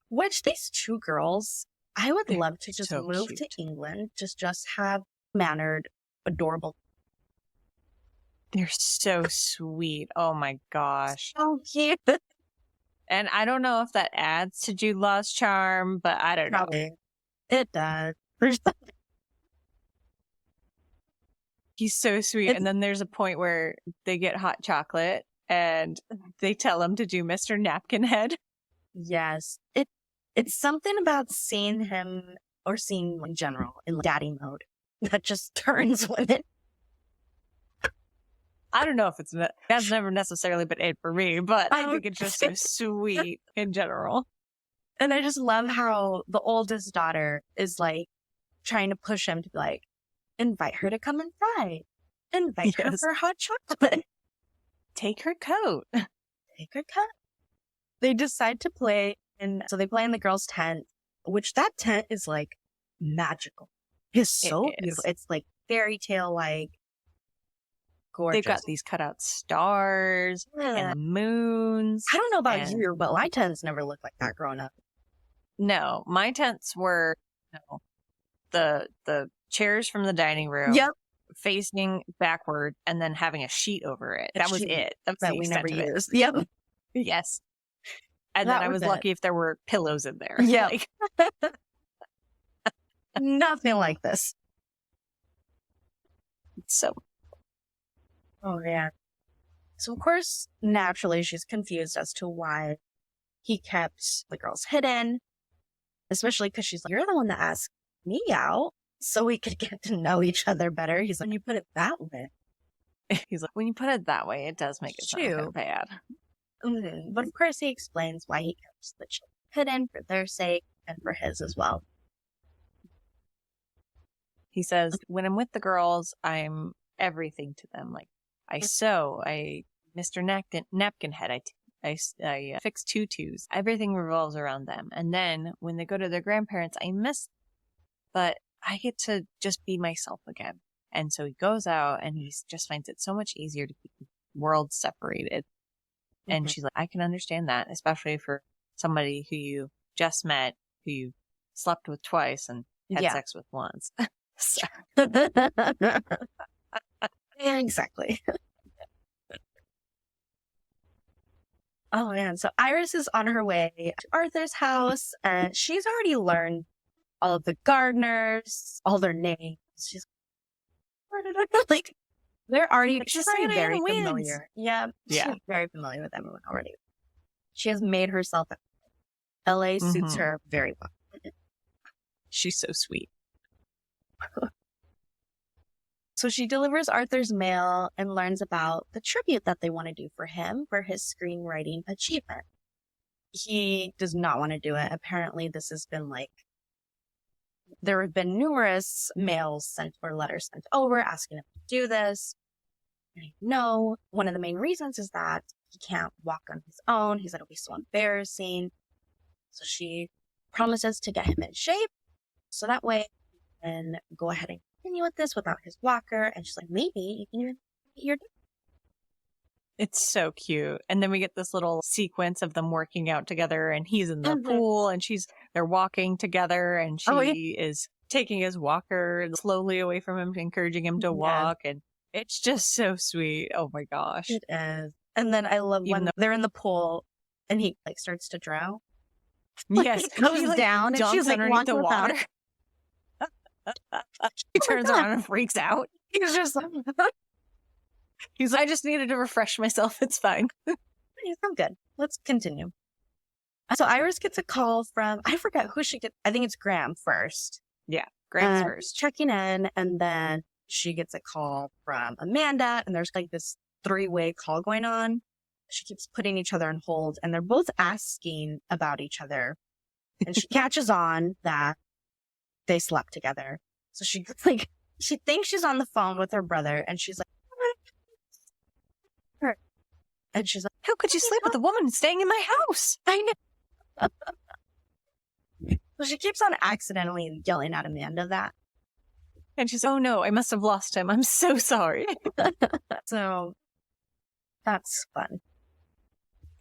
Which these 2 girls, I would love to just move to England, just have mannered, adorable. They're so sweet. Oh my gosh. So cute. And I don't know if that adds to Jude Law's charm, but I don't know. It does. He's so sweet. And then there's a point where they get hot chocolate and they tell him to do Mr. Napkin Head. Yes. It's something about seeing him or seeing in general in daddy mode that just turns women. I don't know if that's never necessarily been it for me, but I think it's just so sweet in general. And I just love how the oldest daughter is like trying to push him to be like, invite her to come inside. Invite her for hot chocolate. Take her coat. Take her coat. They decide to play. So they play in the girls' tent, which that tent is like magical. It's so beautiful. It's like fairy tale like. Gorgeous. They've got these cutout stars and moons. I don't know about you, but my tents never looked like that growing up. No, my tents were the chairs from the dining room facing backward and then having a sheet over it. That was it. That we never used. Yep. Yes. And then I was lucky if there were pillows in there. Yeah. Nothing like this. So. Oh, yeah. So, of course, naturally, she's confused as to why he kept the girls hidden, especially because she's like, you're the one that asked me out so we could get to know each other better. He's like, when you put it that way. He's like, when you put it that way, it does make it sound kind of bad. Mm-hmm. But, of course, he explains why he kept the children hidden for their sake and for his as well. He says, when I'm with the girls, I'm everything to them. Like, I sew, Mr. Napkin Head, I I fix tutus. Everything revolves around them. And then when they go to their grandparents, I miss them, but I get to just be myself again. And so he goes out and he just finds it so much easier to keep the world separated. And she's like, I can understand that, especially for somebody who you just met, who you slept with twice and had sex with once. So. Yeah, exactly. Oh man, so Iris is on her way to Arthur's house and she's already learned all of the gardeners, all their names. She's like, they're already very familiar. Yeah, she's very familiar with everyone already. She has made herself LA suits her very well. She's so sweet. So she delivers Arthur's mail and learns about the tribute that they want to do for him for his screenwriting achievement. He does not want to do it. Apparently, this has been there have been numerous mails sent or letters sent over asking him to do this. And no, one of the main reasons is that he can't walk on his own. He said it'll be so embarrassing. So she promises to get him in shape so that way he can go ahead and continue with this without his walker. And she's like, maybe you can even get your... It's so cute. And then we get this little sequence of them working out together and he's in the pool and they're walking together and she is taking his walker slowly away from him, encouraging him to walk. And it's just so sweet. Oh my gosh. It is. And then I love when they're in the pool and he starts to drown. Yes. He goes down and she's underneath the water. He turns around and freaks out. He's just he's like, I just needed to refresh myself. It's fine. I'm good. Let's continue. So Iris gets a call from, I forget who she gets. I think it's Graham first. Yeah, Graham's first. Checking in, and then she gets a call from Amanda, and there's this three-way call going on. She keeps putting each other on hold, and they're both asking about each other. And she catches on that they slept together. So she thinks she's on the phone with her brother, and she's like, and she's like, how could you sleep with a woman staying in my house? I know. So she keeps on accidentally yelling at Amanda that. And she's, oh no, I must have lost him. I'm so sorry. So that's fun.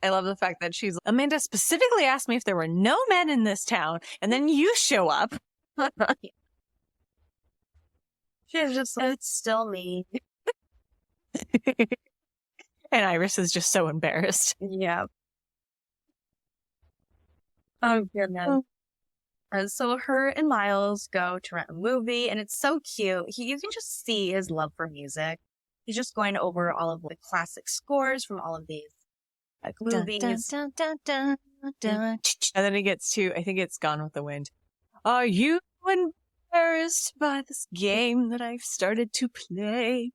I love the fact that Amanda specifically asked me if there were no men in this town, and then you show up. She's just like, it's still me. And Iris is just so embarrassed. Yeah. Oh, goodness. And so her and Miles go to rent a movie, and it's so cute. You can just see his love for music. He's just going over all of the classic scores from all of these movies. Dun, dun, dun, dun, dun. And then he gets to, I think it's Gone with the Wind. Are you embarrassed by this game that I've started to play?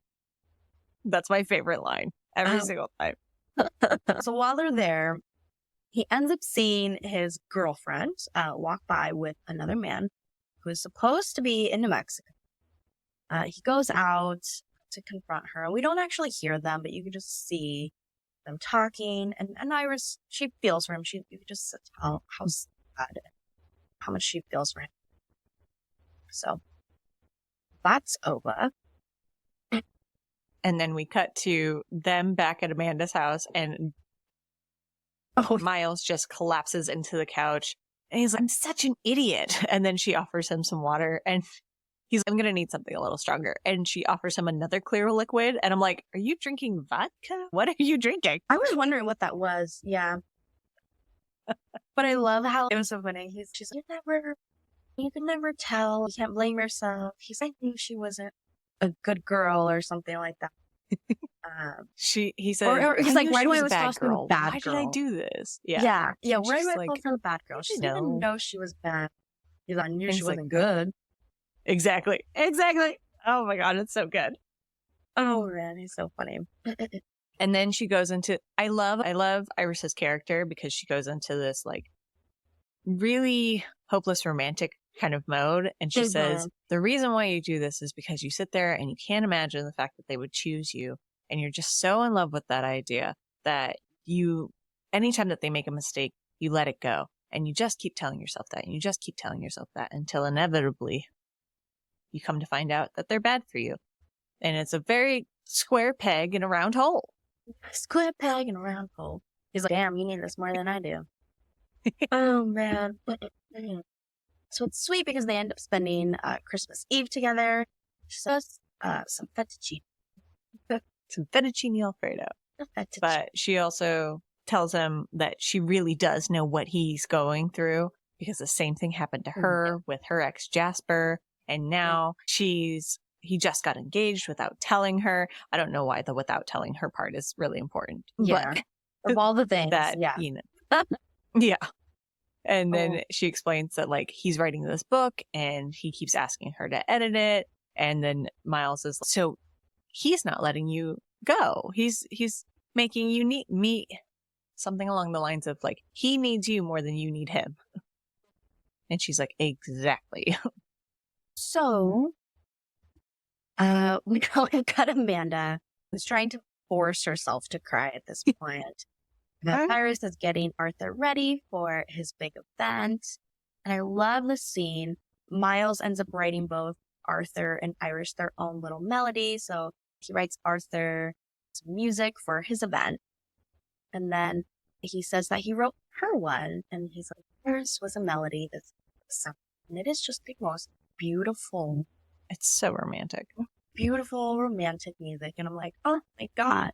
That's my favorite line every single time. So while they're there, he ends up seeing his girlfriend walk by with another man who is supposed to be in New Mexico. He goes out to confront her. We don't actually hear them, but you can just see them talking. And Iris, she feels for him. You can just tell how sad, how much she feels for him. So that's over. And then we cut to them back at Amanda's house, and Miles just collapses into the couch. And he's like, I'm such an idiot. And then she offers him some water, and he's like, I'm going to need something a little stronger. And she offers him another clear liquid. And I'm like, are you drinking vodka? What are you drinking? I was wondering what that was. Yeah. But I love how it was so funny. She's like, you can never tell. You can't blame yourself. He's like, I knew she wasn't a good girl or something like that. He said, or he's like, why do I always call her a bad Why girl? did I do this? Yeah. Why do I call her a bad girl? She didn't even know she was bad. He's like, I knew she wasn't good. Exactly. Oh my God, it's so good. Oh man, he's so funny. And then she goes into, I love Iris's character because she goes into this really hopeless romantic kind of mode. And she says, the reason why you do this is because you sit there and you can't imagine the fact that they would choose you. And you're just so in love with that idea that you anytime that they make a mistake, you let it go. And you just keep telling yourself that. And you just keep telling yourself that until inevitably you come to find out that they're bad for you. And it's a very square peg in a round hole. Square peg in a round hole. He's like, damn, you need this more than I do. Oh, man. So it's sweet because they end up spending Christmas Eve together. She says some fettuccine. Some fettuccine Alfredo. But she also tells him that she really does know what he's going through because the same thing happened to her with her ex Jasper. And now he just got engaged without telling her. I don't know why the without telling her part is really important. Yeah. But of all the things. That, yeah. You know, yeah. And then she explains that like he's writing this book and he keeps asking her to edit it. And then Miles is like, so he's not letting you go. He's making you meet something along the lines of like, he needs you more than you need him. And she's like, exactly. So, we've got Amanda who's trying to force herself to cry at this point. Iris is getting Arthur ready for his big event. And I love the scene. Miles ends up writing both Arthur and Iris their own little melody. So he writes Arthur some music for his event. And then he says that he wrote her one. And he's like, Iris was a melody that's something. And it is just the most beautiful. It's so romantic. Beautiful romantic music. And I'm like, oh my God.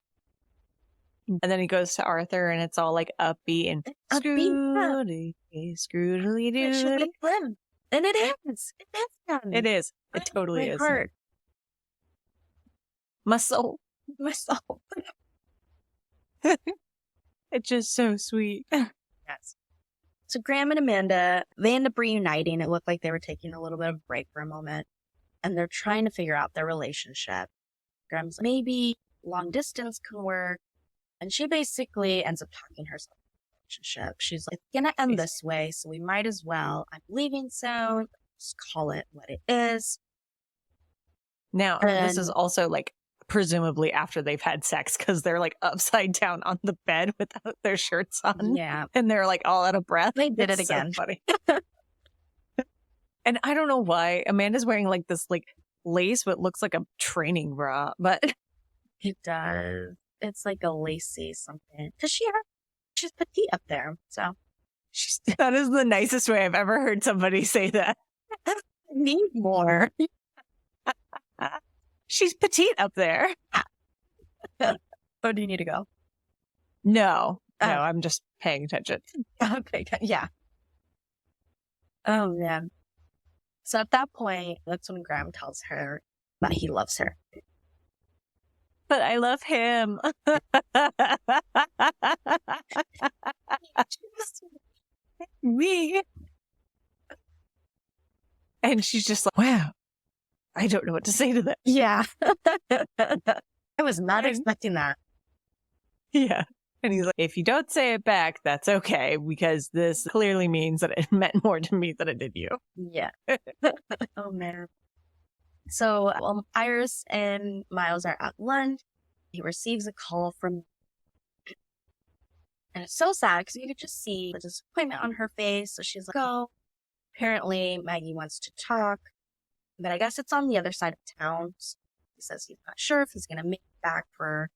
And then he goes to Arthur and it's all like upbeat and scroodly doo. And it is. It is him. It is. It totally is. Heart. My soul. It's just so sweet. Yes. So Graham and Amanda, they end up reuniting. It looked like they were taking a little bit of a break for a moment. And they're trying to figure out their relationship. Graham's like, maybe long distance can work. And she basically ends up talking herself into the relationship. She's like, it's going to end this way, so we might as well. I'm leaving soon. Just call it what it is. Now, this is also like presumably after they've had sex because they're like upside down on the bed without their shirts on. Yeah. And they're like all out of breath. They did it again. So funny. And I don't know why Amanda's wearing like this like lace, what looks like a training bra, but it does. It's like a lacy something. Because she's petite up there. So that is the nicest way I've ever heard somebody say that. I need more. She's petite up there. Oh, do you need to go? No, I'm just paying attention. Okay, yeah. Oh, man. So at that point, that's when Graham tells her that he loves her. But I love him. Me. And she's just like, wow, I don't know what to say to that. Yeah. I was not expecting that. Yeah. And he's like, if you don't say it back, that's okay, because this clearly means that it meant more to me than it did you. Yeah. Oh, man. So Iris and Miles are at lunch. He receives a call from... And it's so sad because you could just see the disappointment on her face. So she's like, oh, apparently Maggie wants to talk. But I guess it's on the other side of town. So he says he's not sure if he's going to make it back for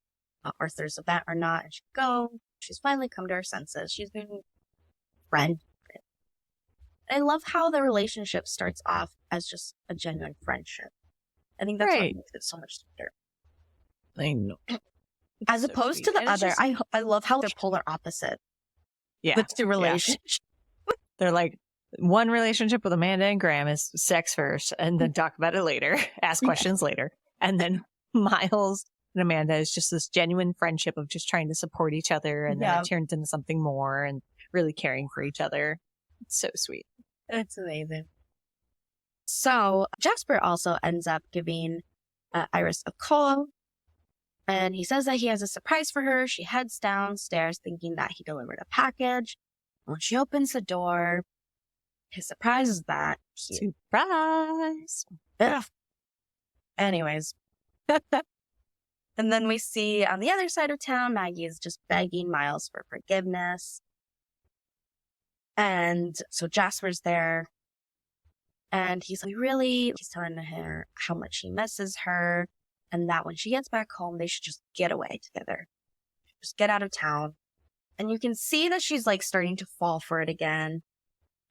Arthur's event or not. And she'll go. She's finally come to her senses. She's been a friend. I love how the relationship starts off as just a genuine friendship. I think that's what makes it so much sweeter. I know. As so opposed sweet. To the and other, just... I love how they're polar opposite. Yeah. The two relationships. Yeah. They're like, one relationship with Amanda and Graham is sex first, and then talk about it later, ask questions later. And then Miles and Amanda is just this genuine friendship of just trying to support each other, and then it turns into something more and really caring for each other. It's so sweet. It's amazing. So Jasper also ends up giving Iris a call, and he says that he has a surprise for her. She heads downstairs thinking that he delivered a package. When she opens the door, his surprise is that surprise. Ugh. Anyways, And then we see on the other side of town, Maggie is just begging Miles for forgiveness. And so Jasper's there. And he's telling her how much he misses her. And that when she gets back home, they should just get away together. Just get out of town. And you can see that she's like starting to fall for it again.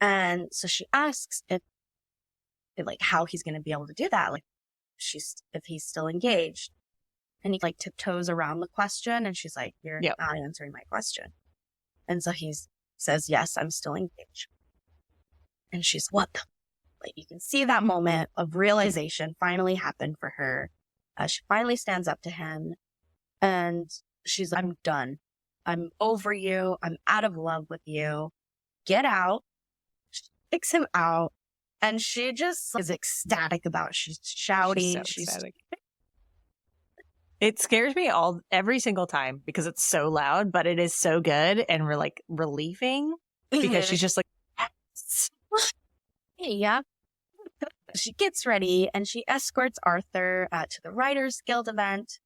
And so she asks if like how he's going to be able to do that. Like if he's still engaged. And he like tiptoes around the question. And she's like, you're not answering my question. And so he says, yes, I'm still engaged. And she's, what the? Like, you can see that moment of realization finally happened for her. She finally stands up to him. And she's like, I'm done. I'm over you. I'm out of love with you. Get out. She kicks him out. And she just is ecstatic about it. She's shouting. She's so ecstatic. It scares me every single time because it's so loud, but it is so good and we're like relieving because she's just like, yes. Yeah. She gets ready and she escorts Arthur to the Writers Guild event.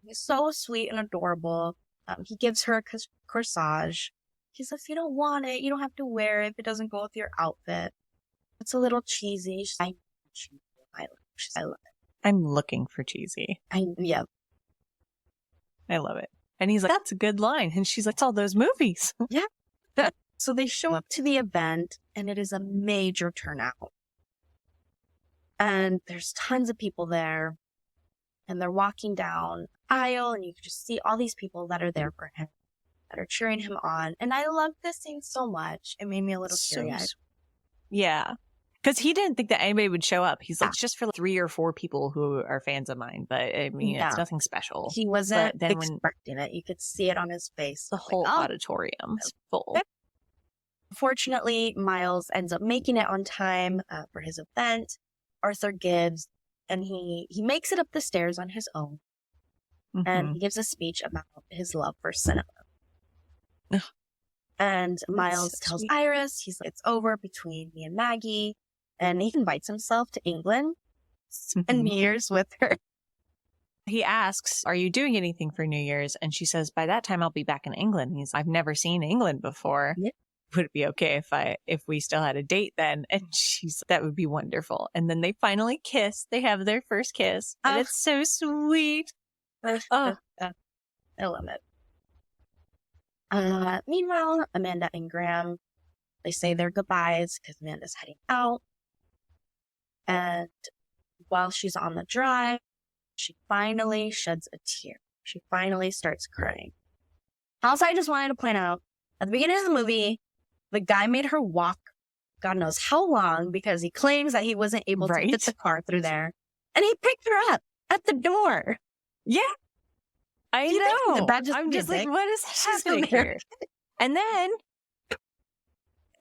He's so sweet and adorable. He gives her a corsage. He says, you don't want it. You don't have to wear it if it doesn't go with your outfit. It's a little cheesy. I love it. I'm looking for cheesy. Yeah. I love it. And he's like, that's a good line. And she's like, it's all those movies. Yeah. So they show up to the event and it is a major turnout. And there's tons of people there. And they're walking down the aisle and you can just see all these people that are there for him, that are cheering him on. And I love this scene so much. It made me a little teary-eyed. Yeah. Because he didn't think that anybody would show up. He's like, it's just for like 3 or 4 people who are fans of mine. But I mean, it's nothing special. He wasn't expecting it. You could see it on his face. The whole auditorium is full. Fortunately, Miles ends up making it on time for his event. Arthur gives, and he makes it up the stairs on his own. Mm-hmm. And he gives a speech about his love for cinema. And Miles tells Iris, he's like, it's over between me and Maggie. And he invites himself to England and New Year's with her. He asks, are you doing anything for New Year's? And she says, by that time, I'll be back in England. He's, I've never seen England before. Yeah. Would it be okay if we still had a date then? And she's, that would be wonderful. And then they finally kiss. They have their first kiss. And it's so sweet. I love it. Meanwhile, Amanda and Graham, they say their goodbyes because Amanda's heading out. And while she's on the drive, she finally sheds a tear. She finally starts crying. Also, I just wanted to point out, at the beginning of the movie, the guy made her walk God knows how long because he claims that he wasn't able to get the car through there. And he picked her up at the door. Yeah. I know. I'm just like, what is happening here? And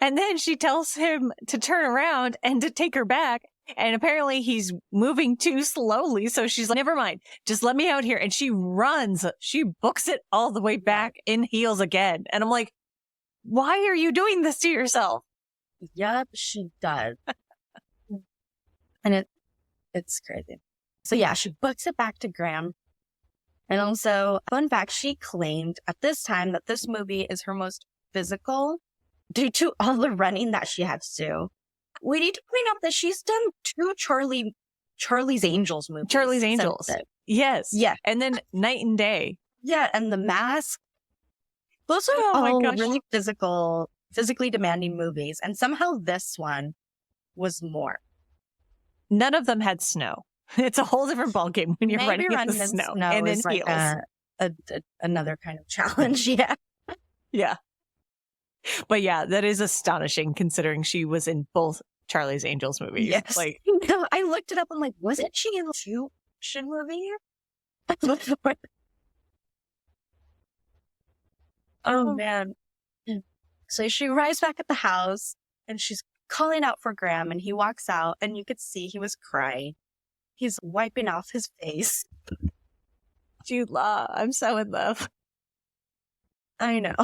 then she tells him to turn around and to take her back. And apparently he's moving too slowly. So she's like, never mind. Just let me out here. And she runs. She books it all the way back in heels again. And I'm like, why are you doing this to yourself? Yep, she does. And it's crazy. So yeah, she books it back to Graham. And also, fun fact, she claimed at this time that this movie is her most physical due to all the running that she had to do. We need to point out that she's done 2 Charlie's Angels movies. Charlie's Angels. Yes. Yeah. And then Night and Day. Yeah. And The Mask. Those are all really physically demanding movies. And somehow this one was more. None of them had snow. It's a whole different ballgame when you're running in the snow and in like heels. Another kind of challenge. Yeah. Yeah. But yeah, that is astonishing considering she was in both Charlie's Angels movies. Yes. Like, I looked it up. I'm like, wasn't she in 2 action movies? Oh, man. So she arrives back at the house and she's calling out for Graham and he walks out and you could see he was crying. He's wiping off his face. Jude Law, I'm so in love. I know.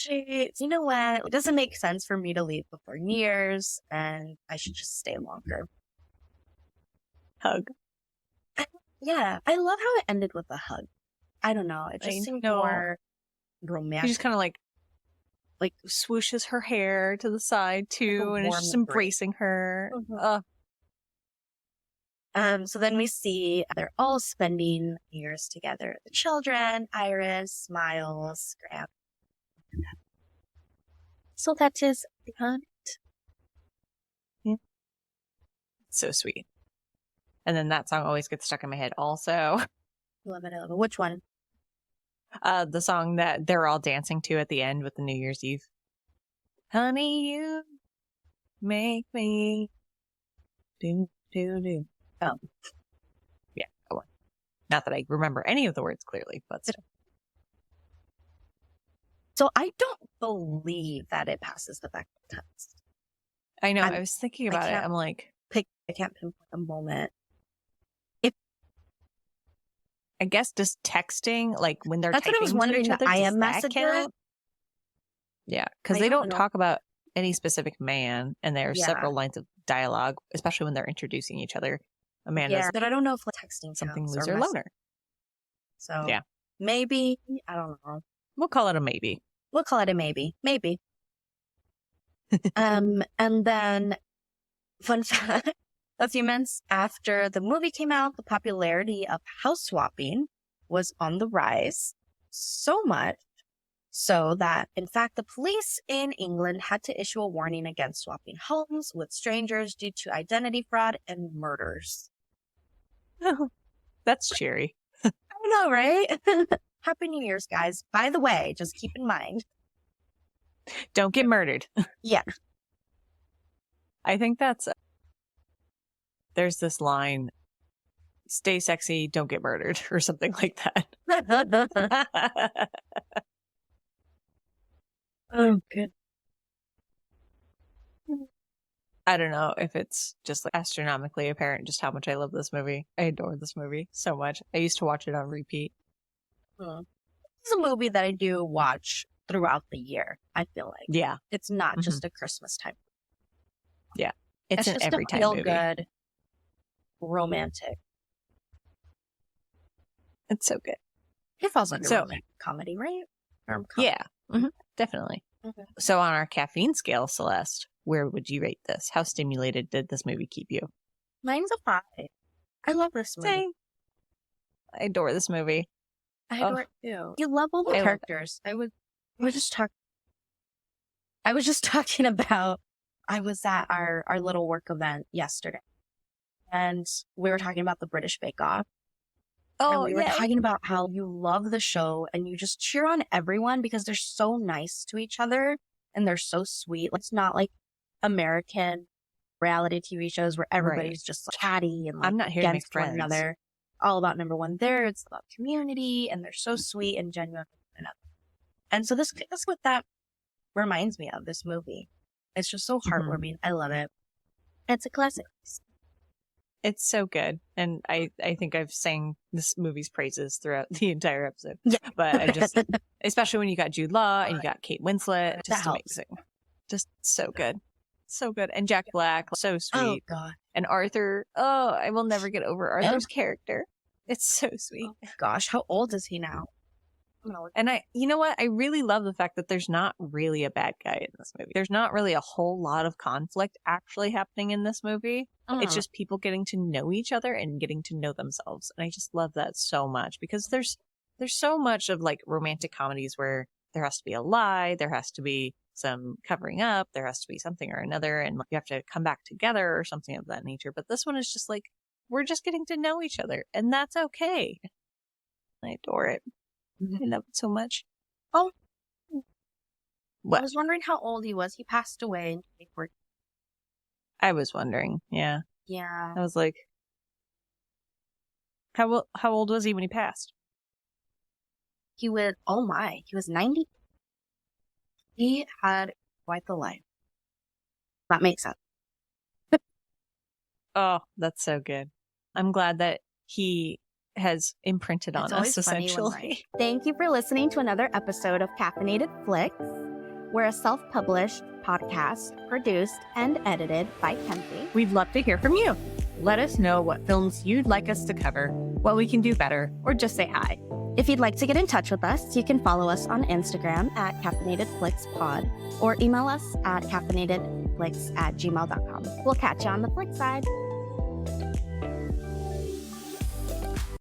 You know what? It doesn't make sense for me to leave before New Year's and I should just stay longer. Hug. Yeah, I love how it ended with a hug. I don't know. It just seemed more romantic. He just kind of like swooshes her hair to the side too, and is just embracing her. So then we see they're all spending years together. The children, Iris, Miles, Graham. So that is the hunt. Yeah. So sweet. And then that song always gets stuck in my head also. Love it. Which one? The song that they're all dancing to at the end with the New Year's Eve. Honey, you make me do. Oh. Yeah, that one. Not that I remember any of the words clearly, but still. So I don't believe that it passes the Bechdel test. I know. I was thinking about it. I'm like, I can't pinpoint a moment. I guess just texting, like when they're typing. That's what I was wondering. The IM messages. Yeah, because they don't talk about any specific man, and there are several lines of dialogue, especially when they're introducing each other. Amanda's, but I don't know if texting something loser loner. So yeah, maybe, I don't know. We'll call it a maybe. We'll call it a maybe. Maybe. And then, fun fact, a few months after the movie came out, the popularity of house swapping was on the rise. So much so that, in fact, the police in England had to issue a warning against swapping homes with strangers due to identity fraud and murders. Oh, that's cheery. I know, right? Happy New Year's, guys. By the way, just keep in mind. Don't get murdered. Yeah. I think there's this line, stay sexy, don't get murdered, or something like that. Oh, good. I don't know if it's just like astronomically apparent just how much I love this movie. I adore this movie so much. I used to watch it on repeat. It's a movie that I do watch throughout the year, I feel like. Yeah. It's not just a Christmas time. Yeah. It's an just every a time feel movie. Good, romantic. It's so good. It falls under romantic comedy, right? Yeah. Definitely. Okay. So on our caffeine scale, Celeste, where would you rate this? How stimulated did this movie keep you? Mine's a 5. I love this movie. Same. I adore this movie. I adore it too. You love all the characters. I was just talking about, I was at our little work event yesterday, and we were talking about the British Bake Off. Oh, and we were talking about how you love the show and you just cheer on everyone because they're so nice to each other and they're so sweet. It's not like American reality TV shows where everybody's just like chatty and like I'm not here to make against one friends. another. All about number one there. It's about community and they're so sweet and genuine with one another. And so that's what that reminds me of, this movie. It's just so heartwarming. I love it. It's a classic. It's so good. And I think I've sang this movie's praises throughout the entire episode. Yeah. But I just, especially when you got Jude Law and you got Kate Winslet, just that amazing. Just so good. So good. And Jack Black, so sweet. Oh, God. And Arthur, I will never get over Arthur's character. It's so sweet. Oh, gosh, how old is he now? And you know what? I really love the fact that there's not really a bad guy in this movie. There's not really a whole lot of conflict actually happening in this movie. It's just people getting to know each other and getting to know themselves. And I just love that so much because there's so much of like romantic comedies where there has to be a lie, there has to be some covering up, there has to be something or another, and you have to come back together or something of that nature. But this one is just like, we're just getting to know each other, and that's okay. I adore it. I love it so much. Oh. What? I was wondering how old he was. He passed away. I was wondering. Yeah. Yeah. I was like, how old was he when he passed? He was 90. He had quite the life. That makes sense. Oh, that's so good. I'm glad that he has imprinted on us, essentially. Thank you for listening to another episode of Caffeinated Flicks. We're a self-published podcast, produced and edited by Kenzie. We'd love to hear from you. Let us know what films you'd like us to cover, what we can do better, or just say hi. If you'd like to get in touch with us, you can follow us on Instagram at caffeinatedflicks or email us at caffeinatedflicks@gmail.com. We'll catch you on the flick side.